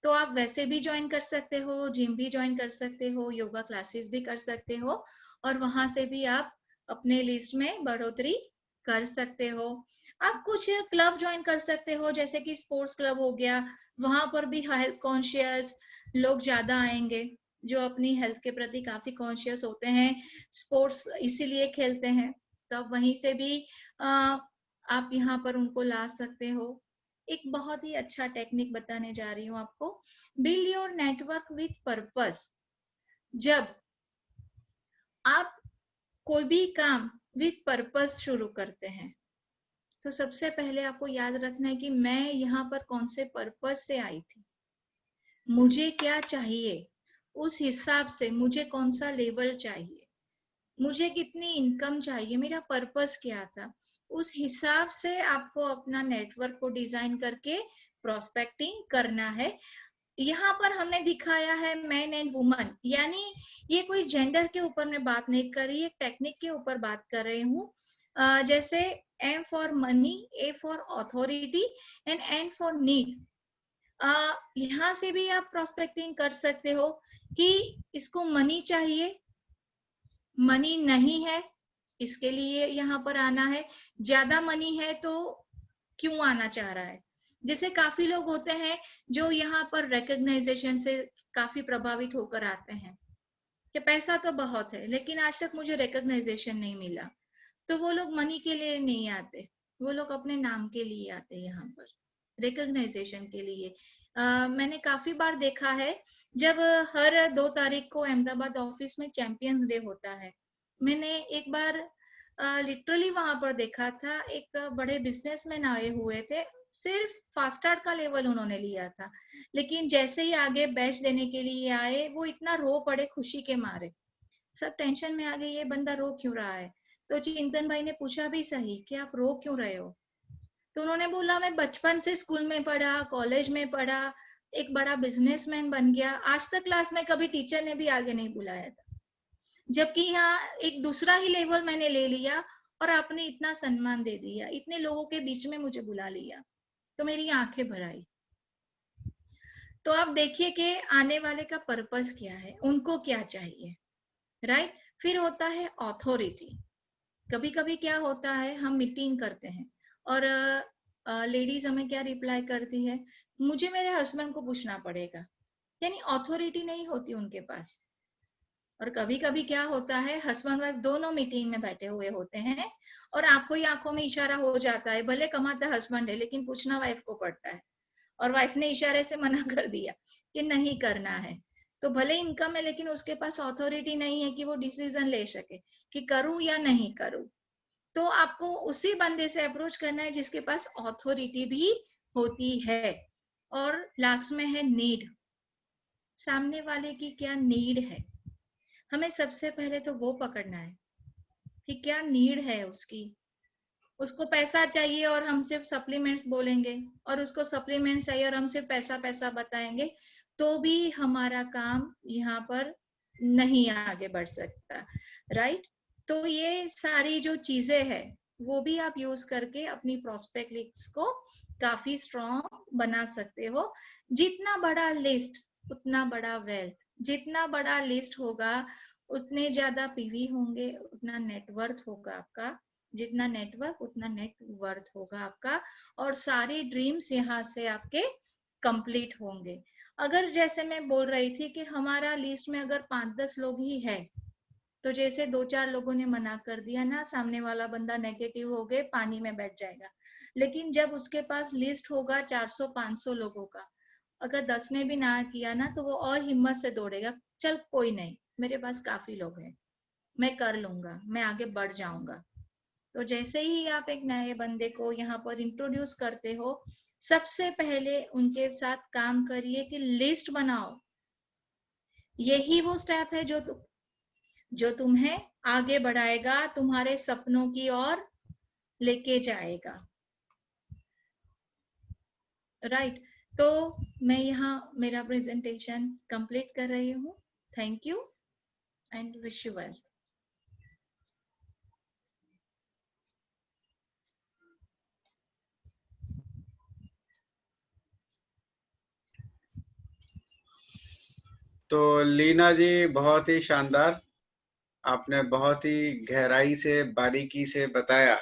तो आप वैसे भी ज्वाइन कर सकते हो, जिम भी ज्वाइन कर सकते हो, योगा क्लासेस भी कर सकते हो, और वहां से भी आप अपने लिस्ट में बढ़ोतरी कर सकते हो। आप कुछ क्लब ज्वाइन कर सकते हो, जैसे कि स्पोर्ट्स क्लब हो गया, वहां पर भी हेल्थ कॉन्शियस लोग ज्यादा आएंगे, जो अपनी हेल्थ के प्रति काफी कॉन्शियस होते हैं, स्पोर्ट्स इसीलिए खेलते हैं। तो आप वहीं से भी आप यहाँ पर उनको ला सकते हो। एक बहुत ही अच्छा टेक्निक बताने जा रही हूँ आपको, build your network with purpose. जब आप कोई भी काम विथ पर्पस शुरू करते हैं, तो सबसे पहले आपको याद रखना है कि मैं यहाँ पर कौन से पर्पस से आई थी, मुझे क्या चाहिए, उस हिसाब से मुझे कौन सा लेवल चाहिए, मुझे कितनी इनकम चाहिए, मेरा पर्पस क्या था, उस हिसाब से आपको अपना नेटवर्क को डिजाइन करके प्रोस्पेक्टिंग करना है। यहाँ पर हमने दिखाया है मैन एंड वुमन, यानी ये कोई जेंडर के ऊपर मैं बात नहीं कर रही, एक टेक्निक के ऊपर बात कर रही हूँ। जैसे M for money, A for authority and N for need. यहाँ से भी आप प्रोस्पेक्टिंग कर सकते हो कि इसको मनी चाहिए, मनी नहीं है, इसके लिए यहाँ पर आना है, ज्यादा मनी है तो क्यों आना चाह रहा है। जैसे काफी लोग होते हैं जो यहाँ पर रिकॉग्नाइजेशन से काफी प्रभावित होकर आते हैं कि पैसा तो बहुत है लेकिन आज तक मुझे रिकॉग्नाइजेशन नहीं मिला, तो वो लोग मनी के लिए नहीं आते, वो लोग अपने नाम के लिए आते हैं यहाँ पर, रिकॉग्नाइजेशन के लिए। मैंने काफी बार देखा है, जब हर 2 तारीख को अहमदाबाद ऑफिस में चैंपियंस डे होता है, मैंने एक बार लिटरली वहां पर देखा था, एक बड़े बिजनेसमैन आए हुए थे, सिर्फ फास्ट आर्ट का लेवल उन्होंने लिया था, लेकिन जैसे ही आगे बैच देने के लिए आए वो इतना रो पड़े खुशी के मारे, सब टेंशन में आ गए, ये बंदा रो क्यों रहा है। तो चिंतन भाई ने पूछा भी सही कि आप रो क्यों रहे हो, तो उन्होंने बोला मैं बचपन से स्कूल में पढ़ा, कॉलेज में पढ़ा, एक बड़ा बिजनेसमैन बन गया, आज तक क्लास में कभी टीचर ने भी आगे नहीं बुलाया था, जबकि यहाँ एक दूसरा ही लेवल मैंने ले लिया और आपने इतना सम्मान दे दिया, इतने लोगों के बीच में मुझे बुला लिया, तो मेरी आंखें भर आई। तो आप देखिए कि आने वाले का पर्पस क्या है, उनको क्या चाहिए, राइट। फिर होता है ऑथोरिटी। कभी कभी क्या होता है, हम मीटिंग करते हैं और लेडीज हमें क्या रिप्लाई करती है, मुझे मेरे हस्बैंड को पूछना पड़ेगा, यानी ऑथोरिटी नहीं होती उनके पास। और कभी कभी क्या होता है, हस्बैंड वाइफ दोनों मीटिंग में बैठे हुए होते हैं और आंखों ही आंखों में इशारा हो जाता है, भले कमाता हस्बैंड है लेकिन पूछना वाइफ को पड़ता है, और वाइफ ने इशारे से मना कर दिया कि नहीं करना है, तो भले इनकम है लेकिन उसके पास अथॉरिटी नहीं है कि वो डिसीजन ले सके कि करूं या नहीं करूं। तो आपको उसी बंदे से अप्रोच करना है जिसके पास अथॉरिटी भी होती है। और लास्ट में है नीड, सामने वाले की क्या नीड है, हमें सबसे पहले तो वो पकड़ना है कि क्या नीड है उसकी। उसको पैसा चाहिए और हम सिर्फ सप्लीमेंट्स बोलेंगे, और उसको सप्लीमेंट्स चाहिए और हम सिर्फ पैसा पैसा बताएंगे, तो भी हमारा काम यहाँ पर नहीं आगे बढ़ सकता, राइट। तो ये सारी जो चीजें हैं वो भी आप यूज करके अपनी प्रोस्पेक्ट लिस्ट को काफी स्ट्रॉन्ग बना सकते हो। जितना बड़ा लिस्ट उतना बड़ा वेल्थ, जितना बड़ा लिस्ट होगा उतने ज्यादा पीवी होंगे, उतना नेटवर्थ होगा आपका, जितना नेटवर्क उतना नेट वर्थ होगा आपका, और सारे ड्रीम्स यहाँ से आपके कंप्लीट होंगे। अगर जैसे मैं बोल रही थी कि हमारा लिस्ट में अगर 5-10 लोग ही है, तो जैसे 2-4 लोगों ने मना कर दिया ना, सामने वाला बंदा नेगेटिव हो गए, पानी में बैठ जाएगा। लेकिन जब उसके पास लिस्ट होगा 400-500 लोगों का, अगर 10 ने भी ना किया ना, तो वो और हिम्मत से दौड़ेगा, चल कोई नहीं, मेरे पास काफी लोग हैं, मैं कर लूंगा, मैं आगे बढ़ जाऊंगा। तो जैसे ही आप एक नए बंदे को यहाँ पर इंट्रोड्यूस करते हो, सबसे पहले उनके साथ काम करिए कि लिस्ट बनाओ। यही वो स्टेप है जो तुम्हें आगे बढ़ाएगा, तुम्हारे सपनों की ओर लेके जाएगा। राइट। तो मैं यहाँ मेरा प्रेजेंटेशन कंप्लीट कर रही हूँ। Thank you and wish you well. तो लीना जी, बहुत ही शानदार, आपने बहुत ही गहराई से बारीकी से बताया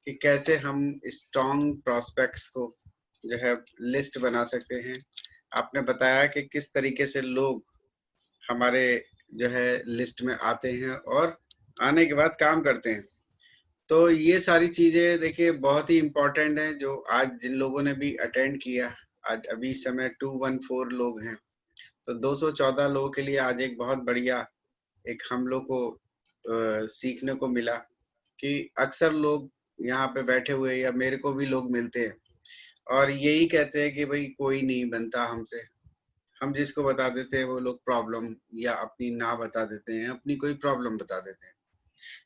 कि कैसे हम स्ट्रॉन्ग प्रोस्पेक्ट्स को जो है लिस्ट बना सकते हैं। आपने बताया कि किस तरीके से लोग हमारे जो है लिस्ट में आते हैं और आने के बाद काम करते हैं। तो ये सारी चीजें देखिए बहुत ही इम्पोर्टेंट है, जो आज जिन लोगों ने भी अटेंड किया। आज अभी इस समय 214 लोग हैं, तो 214 लोगों के लिए आज एक बहुत बढ़िया एक हम लोग को सीखने को मिला कि अक्सर लोग यहाँ पे बैठे हुए या मेरे को भी लोग मिलते हैं और यही कहते हैं कि भाई कोई नहीं बनता हमसे। हम जिसको बता देते हैं वो लोग प्रॉब्लम या अपनी ना बता देते हैं, अपनी कोई प्रॉब्लम बता देते हैं।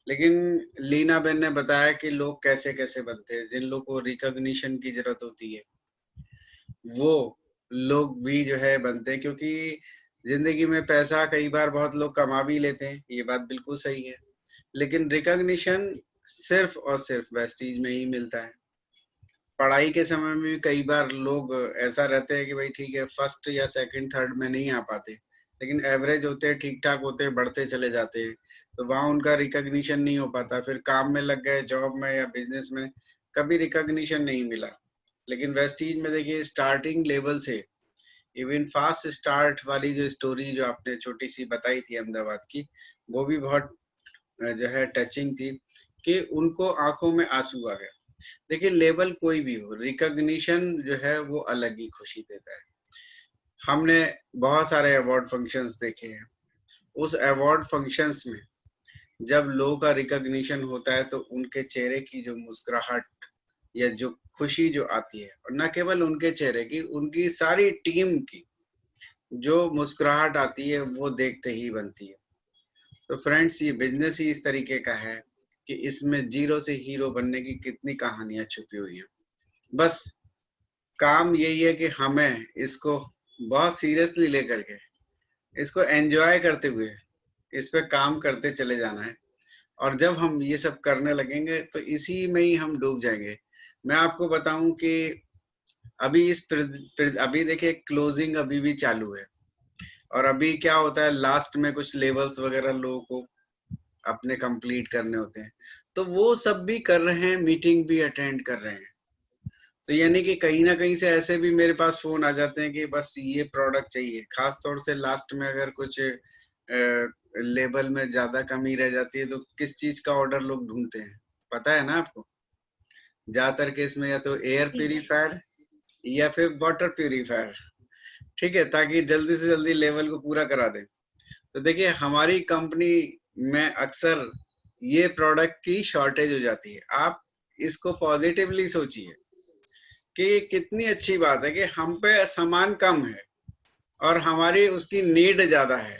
लेकिन लीना बेन ने बताया कि लोग कैसे कैसे बनते हैं। जिन लोग को रिकॉग्निशन की जरूरत होती है वो लोग भी जो है बनते हैं, क्योंकि जिंदगी में पैसा कई बार बहुत लोग कमा भी लेते हैं, ये बात बिल्कुल सही है, लेकिन रिकॉग्निशन सिर्फ और सिर्फ वेस्टीज में ही मिलता है। पढ़ाई के समय में भी कई बार लोग ऐसा रहते हैं कि भाई ठीक है फर्स्ट या सेकंड थर्ड में नहीं आ पाते, लेकिन एवरेज होते हैं, ठीक ठाक होते हैं, बढ़ते चले जाते हैं, तो वहां उनका रिकॉग्निशन नहीं हो पाता। फिर काम में लग गए, जॉब में या बिजनेस में, कभी रिकॉग्निशन नहीं मिला। लेकिन वेस्टीज में देखिए स्टार्टिंग लेवल से इवन फास्ट स्टार्ट वाली जो स्टोरी जो आपने छोटी सी बताई थी अहमदाबाद की, वो भी बहुत जो है टचिंग थी कि उनको आंखों में आंसू आ गया। देखिए लेवल कोई भी हो, रिकॉग्निशन जो है वो अलग ही खुशी देता है। हमने बहुत सारे अवार्ड फंक्शंस देखे हैं, उस अवार्ड फंक्शंस में जब लोगों का रिकॉग्निशन होता है तो उनके चेहरे की जो मुस्कुराहट या जो खुशी जो आती है, और न केवल उनके चेहरे की, उनकी सारी टीम की जो मुस्कुराहट आती है वो देखते ही बनती है। तो फ्रेंड्स, ये बिजनेस ही इस तरीके का है कि इसमें जीरो से हीरो बनने की कितनी कहानियां छुपी हुई हैं। बस काम यही है कि हमें इसको बहुत सीरियसली लेकर के, इसको एंजॉय करते हुए इस पे काम करते चले जाना है। और जब हम ये सब करने लगेंगे तो इसी में ही हम डूब जाएंगे। मैं आपको बताऊं कि अभी अभी देखिए क्लोजिंग अभी भी चालू है, और अभी क्या होता है लास्ट में कुछ लेवल्स वगैरह लोगों को अपने कंप्लीट करने होते हैं, तो वो सब भी कर रहे हैं, मीटिंग भी अटेंड कर रहे हैं। तो यानी कि कहीं ना कहीं से ऐसे भी मेरे पास फोन आ जाते हैं कि बस ये प्रोडक्ट चाहिए। खास तौर से लास्ट में अगर कुछ लेवल में ज्यादा कमी रह जाती है तो किस चीज का ऑर्डर लोग ढूंढते हैं, पता है ना आपको? ज्यादातर केस में या तो एयर प्यूरिफायर या फिर वाटर प्यूरिफायर, ठीक है, ताकि जल्दी से जल्दी लेवल को पूरा करा दे। तो देखिए हमारी कंपनी में अक्सर ये प्रोडक्ट की शॉर्टेज हो जाती है। आप इसको पॉजिटिवली सोचिए कि कितनी अच्छी बात है कि हम पे सामान कम है और हमारी उसकी नीड ज्यादा है।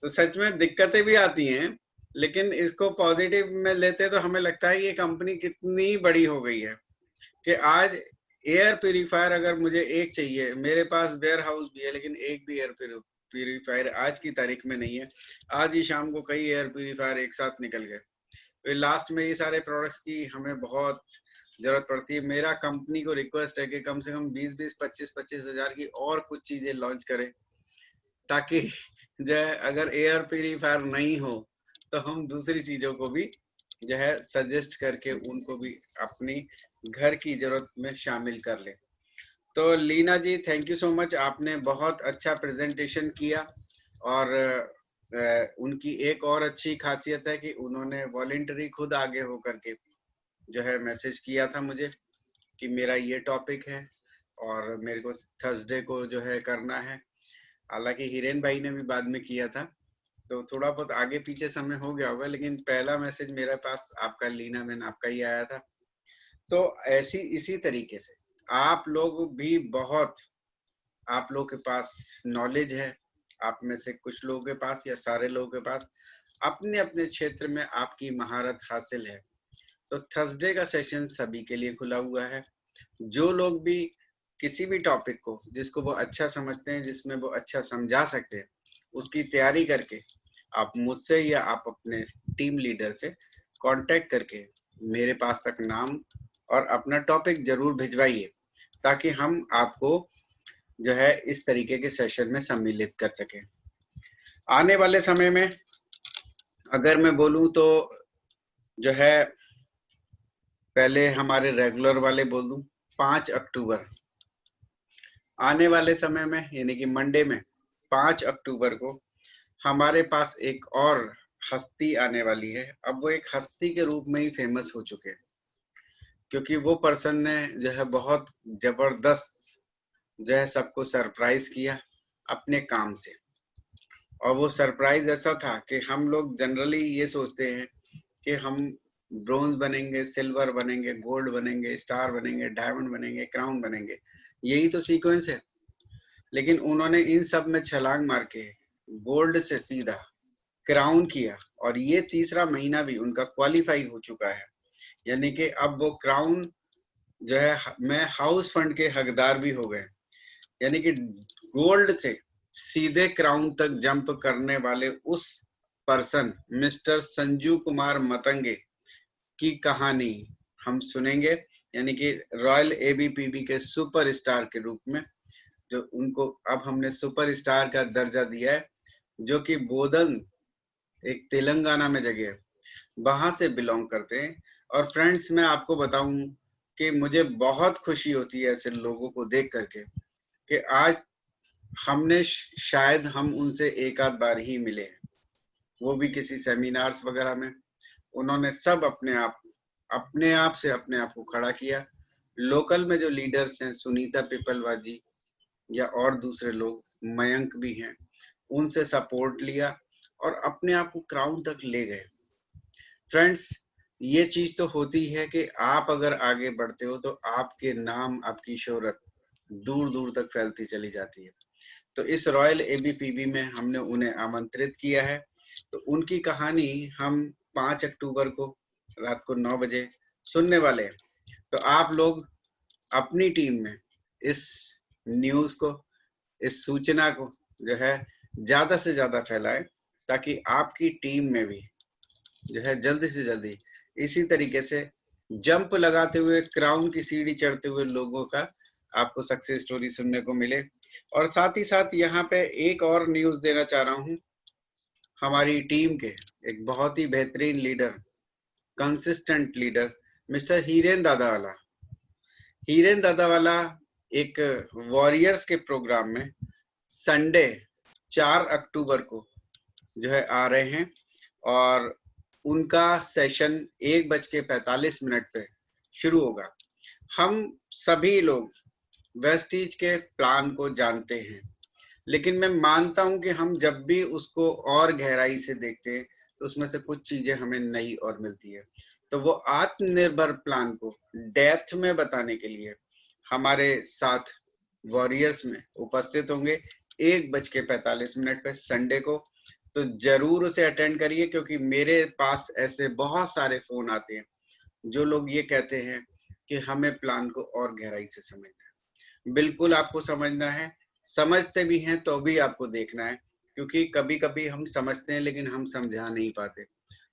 तो सच में दिक्कतें भी आती हैं, लेकिन इसको पॉजिटिव में लेते तो हमें लगता है ये कंपनी कितनी बड़ी हो गई है कि आज एयर प्यूरिफायर अगर मुझे एक चाहिए, मेरे पास वेयर हाउस भी है लेकिन एक भी एयर प्यूरिफायर आज की तारीख में नहीं है। आज ही शाम को कई एयर प्यूरिफायर एक साथ निकल गए। तो लास्ट में ये सारे प्रोडक्ट्स की हमें बहुत जरूरत पड़ती है। मेरा कंपनी को रिक्वेस्ट है कि कम से कम 20-20, 25-25 हजार की और कुछ चीजें लॉन्च करें, ताकि जो है अगर एयर प्यूरिफायर नहीं हो तो हम दूसरी चीजों को भी जो है सजेस्ट करके उनको भी अपनी घर की जरूरत में शामिल कर ले। तो लीना जी, थैंक यू सो मच, आपने बहुत अच्छा प्रेजेंटेशन किया। और उनकी एक और अच्छी खासियत है कि उन्होंने वॉलेंटरी खुद आगे होकर के जो है मैसेज किया था मुझे कि मेरा ये टॉपिक है और मेरे को थर्सडे को जो है करना है। हालांकि हिरेन भाई ने भी बाद में किया था, तो थोड़ा बहुत आगे पीछे समय हो गया होगा, लेकिन पहला मैसेज मेरे पास आपका लीना मैन आपका ही आया था। तो ऐसी इसी तरीके से आप लोग भी बहुत, आप लोग के पास नॉलेज है, आप में से कुछ लोगों के पास या सारे लोगों के पास अपने अपने क्षेत्र में आपकी महारत हासिल है। तो थर्सडे का सेशन सभी के लिए खुला हुआ है। जो लोग भी किसी भी टॉपिक को जिसको वो अच्छा समझते हैं, जिसमें वो अच्छा समझा सकते हैं, उसकी तैयारी करके आप मुझसे या आप अपने टीम लीडर से कांटेक्ट करके मेरे पास तक नाम और अपना टॉपिक जरूर भिजवाइए, ताकि हम आपको जो है इस तरीके के सेशन में सम्मिलित कर सकें। आने वाले समय में अगर मैं बोलूं तो जो है, पहले हमारे रेगुलर वाले बोल दूं, 5 अक्टूबर आने वाले समय में, यानी कि मंडे में 5 अक्टूबर को हमारे पास एक और हस्ती आने वाली है। अब वो एक हस्ती के रूप में ही फेमस हो चुके हैं, क्योंकि वो पर्सन ने जो है बहुत जबरदस्त जो है सबको सरप्राइज किया अपने काम से। और वो सरप्राइज ऐसा था कि हम लोग जनरली ये सोचते हैं कि हम ब्रोंज बनेंगे, सिल्वर बनेंगे, गोल्ड बनेंगे, स्टार बनेंगे, डायमंड बनेंगे, क्राउन बनेंगे, यही तो सीक्वेंस है। लेकिन उन्होंने इन सब में छलांग मार के गोल्ड से सीधा क्राउन किया, और ये तीसरा महीना भी उनका क्वालिफाई हो चुका है। यानी कि अब वो क्राउन जो है मैं हाउस फंड के हकदार भी हो गए। यानी कि गोल्ड से सीधे क्राउन तक जंप करने वाले उस पर्सन मिस्टर संजू कुमार मतंगे की कहानी हम सुनेंगे। यानी कि रॉयल एबीपीबी के सुपरस्टार के रूप में, जो उनको अब हमने सुपरस्टार का दर्जा दिया है, जो कि बोधन एक तेलंगाना में जगह है, वहां से बिलोंग करते हैं। और फ्रेंड्स, मैं आपको बताऊं कि मुझे बहुत खुशी होती है ऐसे लोगों को देख करके कि आज हमने शायद हम उनसे एक आध बार ही मिले हैं, वो भी किसी सेमिनार्स वगैरह में। उन्होंने सब अपने आप से अपने आप को खड़ा किया। लोकल में जो लीडर्स हैं, सुनीता पिपलवा जी या और दूसरे लोग, मयंक भी हैं, उनसे सपोर्ट लिया और अपने आप को क्राउन तक ले गए। फ्रेंड्स, ये चीज तो होती है कि आप अगर आगे बढ़ते हो तो आपके नाम, आपकी शोहरत दूर दूर तक फैलती चली जाती है। तो इस रॉयल एबीपीबी में हमने उन्हें आमंत्रित किया है। तो उनकी कहानी हम 5 अक्टूबर को रात को 9 बजे सुनने वाले हैं। तो आप लोग अपनी टीम में इस न्यूज को, इस सूचना को जो है ज्यादा से ज्यादा फैलाएं, ताकि आपकी टीम में भी जो है जल्दी से जल्दी इसी तरीके से जंप लगाते हुए क्राउन की सीढ़ी चढ़ते हुए लोगों का आपको सक्सेस स्टोरी सुनने को मिले। और साथ ही साथ यहाँ पे एक और न्यूज देना चाह रहा हूँ। हमारी टीम के एक बहुत ही बेहतरीन leader, consistent leader, mister Hiren Dadawala, Hiren Dadawala एक वॉरियर्स के प्रोग्राम में संडे 4 अक्टूबर को जो है आ रहे हैं। और उनका सेशन 1:45 पे शुरू होगा। हम सभी लोग वेस्टीज के प्लान को जानते हैं, लेकिन मैं मानता हूं कि हम जब भी उसको और गहराई से देखते हैं तो उसमें से कुछ चीजें हमें नई और मिलती है। तो वो आत्मनिर्भर प्लान को डेप्थ में बताने के लिए हमारे साथ वॉरियर्स में उपस्थित होंगे 1:45 पे संडे को। तो जरूर उसे अटेंड करिए, क्योंकि मेरे पास ऐसे बहुत सारे फोन आते हैं जो लोग ये कहते हैं कि हमें प्लान को और गहराई से समझना है। बिल्कुल आपको समझना है, समझते भी हैं तो भी आपको देखना है, क्योंकि कभी कभी हम समझते हैं लेकिन हम समझा नहीं पाते।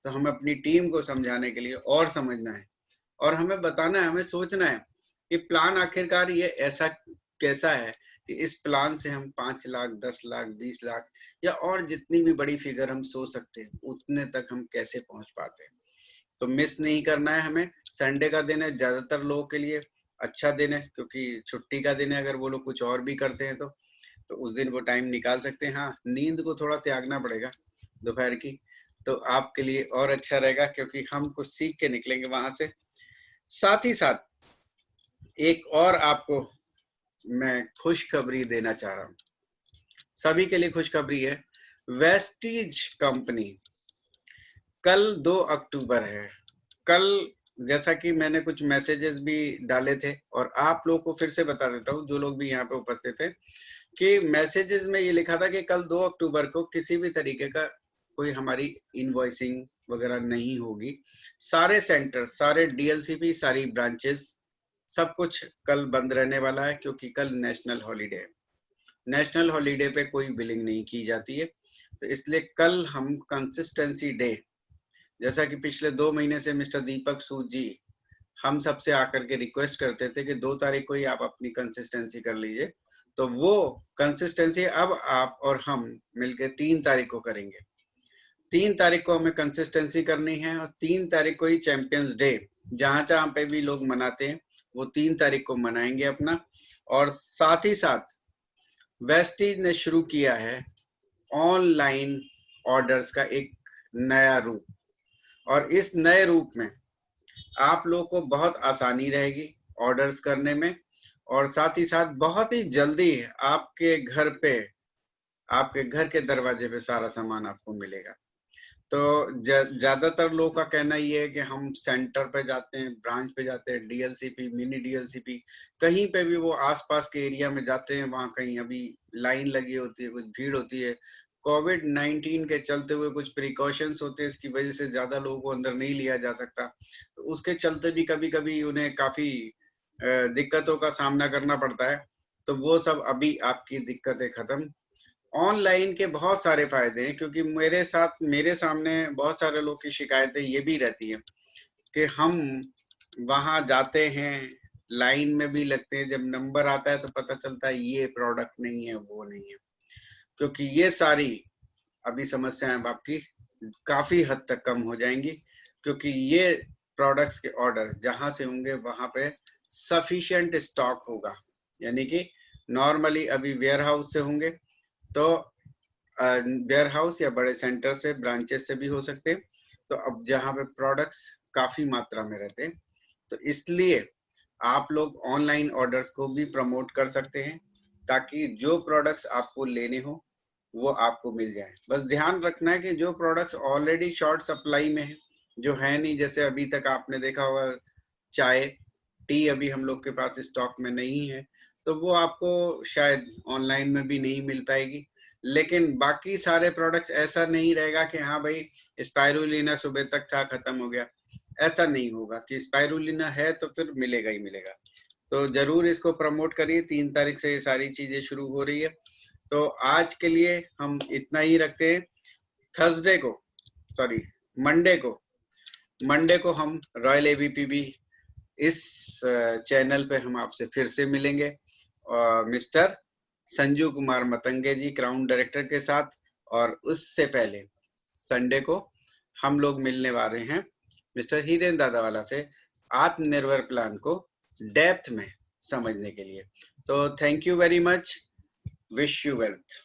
तो हमें अपनी टीम को समझाने के लिए और समझना है, और हमें बताना है, हमें सोचना है कि प्लान आखिरकार ये ऐसा कैसा है कि इस प्लान से हम 5 लाख, 10 लाख, 20 लाख या और जितनी भी बड़ी फिगर हम सोच सकते हैं उतने तक हम कैसे पहुंच पाते हैं। तो मिस नहीं करना है हमें। संडे का दिन है, ज्यादातर लोगों के लिए अच्छा दिन है, क्योंकि छुट्टी का दिन है। अगर वो लोग कुछ और भी करते हैं तो उस दिन वो टाइम निकाल सकते हैं। हाँ, नींद को थोड़ा त्यागना पड़ेगा दोपहर की, तो आपके लिए और अच्छा रहेगा, क्योंकि हम कुछ सीख के निकलेंगे वहां से। साथ ही साथ एक और आपको मैं खुशखबरी देना चाह रहा हूँ। सभी के लिए खुशखबरी है। वेस्टीज कंपनी, कल 2 अक्टूबर है। कल जैसा कि मैंने कुछ मैसेजेस भी डाले थे और आप लोग को फिर से बता देता हूँ, जो लोग भी यहाँ पे उपस्थित थे, कि मैसेजेस में ये लिखा था कि कल 2 अक्टूबर को किसी भी तरीके का कोई हमारी इनवॉइसिंग वगैरह नहीं होगी। सारे सेंटर, सारे डीएलसीपी, सारी ब्रांचेस, सब कुछ कल बंद रहने वाला है, क्योंकि कल नेशनल हॉलीडे है। नेशनल हॉलीडे पे कोई बिलिंग नहीं की जाती है, तो इसलिए कल हम कंसिस्टेंसी डे, जैसा कि पिछले 2 महीने से मिस्टर दीपक सूद जी हम सबसे आकर के रिक्वेस्ट करते थे कि 2 तारीख को ही आप अपनी कंसिस्टेंसी कर लीजिए, तो वो कंसिस्टेंसी अब आप और हम मिलके 3 तारीख को करेंगे। 3 तारीख को हमें कंसिस्टेंसी करनी है और 3 तारीख को ही चैंपियंस डे जहां जहां पे भी लोग मनाते हैं वो 3 तारीख को मनाएंगे अपना। और साथ ही साथ वेस्टीज ने शुरू किया है ऑनलाइन ऑर्डर्स का एक नया रूप, और इस नए रूप में आप लोग को बहुत आसानी रहेगी ऑर्डर्स करने में, और साथ ही साथ बहुत ही जल्दी आपके घर पे, आपके घर के दरवाजे पे सारा सामान आपको मिलेगा। तो ज्यादातर लोगों का कहना ये है कि हम सेंटर पे जाते हैं, ब्रांच पे जाते हैं, डीएलसीपी, मिनी डीएलसीपी, कहीं पे भी वो आसपास के एरिया में जाते हैं, वहां कहीं अभी लाइन लगी होती है, कुछ भीड़ होती है। कोविड-19 के चलते हुए कुछ प्रिकॉशंस होते हैं, इसकी वजह से ज्यादा लोगों को अंदर नहीं लिया जा सकता, तो उसके चलते भी कभी कभी उन्हें काफी दिक्कतों का सामना करना पड़ता है। तो वो सब अभी आपकी दिक्कतें खत्म। ऑनलाइन के बहुत सारे फायदे हैं, क्योंकि मेरे सामने बहुत सारे लोग की शिकायतें ये भी रहती है कि हम वहां जाते हैं, लाइन में भी लगते हैं, जब नंबर आता है तो पता चलता है ये प्रोडक्ट नहीं है, वो नहीं है। क्योंकि ये सारी अभी समस्याएं आपकी काफी हद तक कम हो जाएंगी, क्योंकि ये प्रोडक्ट्स के ऑर्डर जहां से होंगे वहां पे सफिशिएंट स्टॉक होगा। यानी कि नॉर्मली अभी वेयर हाउस से होंगे, तो वेयर हाउस या बड़े सेंटर से, ब्रांचेस से भी हो सकते हैं, तो अब जहाँ पे प्रोडक्ट्स काफी मात्रा में रहते हैं, तो इसलिए आप लोग ऑनलाइन ऑर्डर्स को भी प्रमोट कर सकते हैं, ताकि जो प्रोडक्ट्स आपको लेने हो वो आपको मिल जाए। बस ध्यान रखना है कि जो प्रोडक्ट्स ऑलरेडी शॉर्ट सप्लाई में है, जो है नहीं, जैसे अभी तक आपने देखा होगा चाय, टी अभी हम लोग के पास स्टॉक में नहीं है, तो वो आपको शायद ऑनलाइन में भी नहीं मिल पाएगी। लेकिन बाकी सारे प्रोडक्ट्स ऐसा नहीं रहेगा कि हाँ भाई स्पाइरुलिना सुबह तक था, खत्म हो गया, ऐसा नहीं होगा कि स्पाइरुलिना है तो फिर मिलेगा ही मिलेगा। तो जरूर इसको प्रमोट करिए। 3 तारीख से ये सारी चीजें शुरू हो रही है। तो आज के लिए हम इतना ही रखते हैं। थर्सडे को, सॉरी मंडे को हम रॉयल एबीपीबी इस चैनल पे हम आपसे फिर से मिलेंगे, मिस्टर संजू कुमार मतंगे जी, क्राउन डायरेक्टर के साथ। और उससे पहले संडे को हम लोग मिलने वाले हैं मिस्टर हीरेन दादावाला से आत्मनिर्भर प्लान को डेप्थ में समझने के लिए। तो thank you very much, wish you wealth.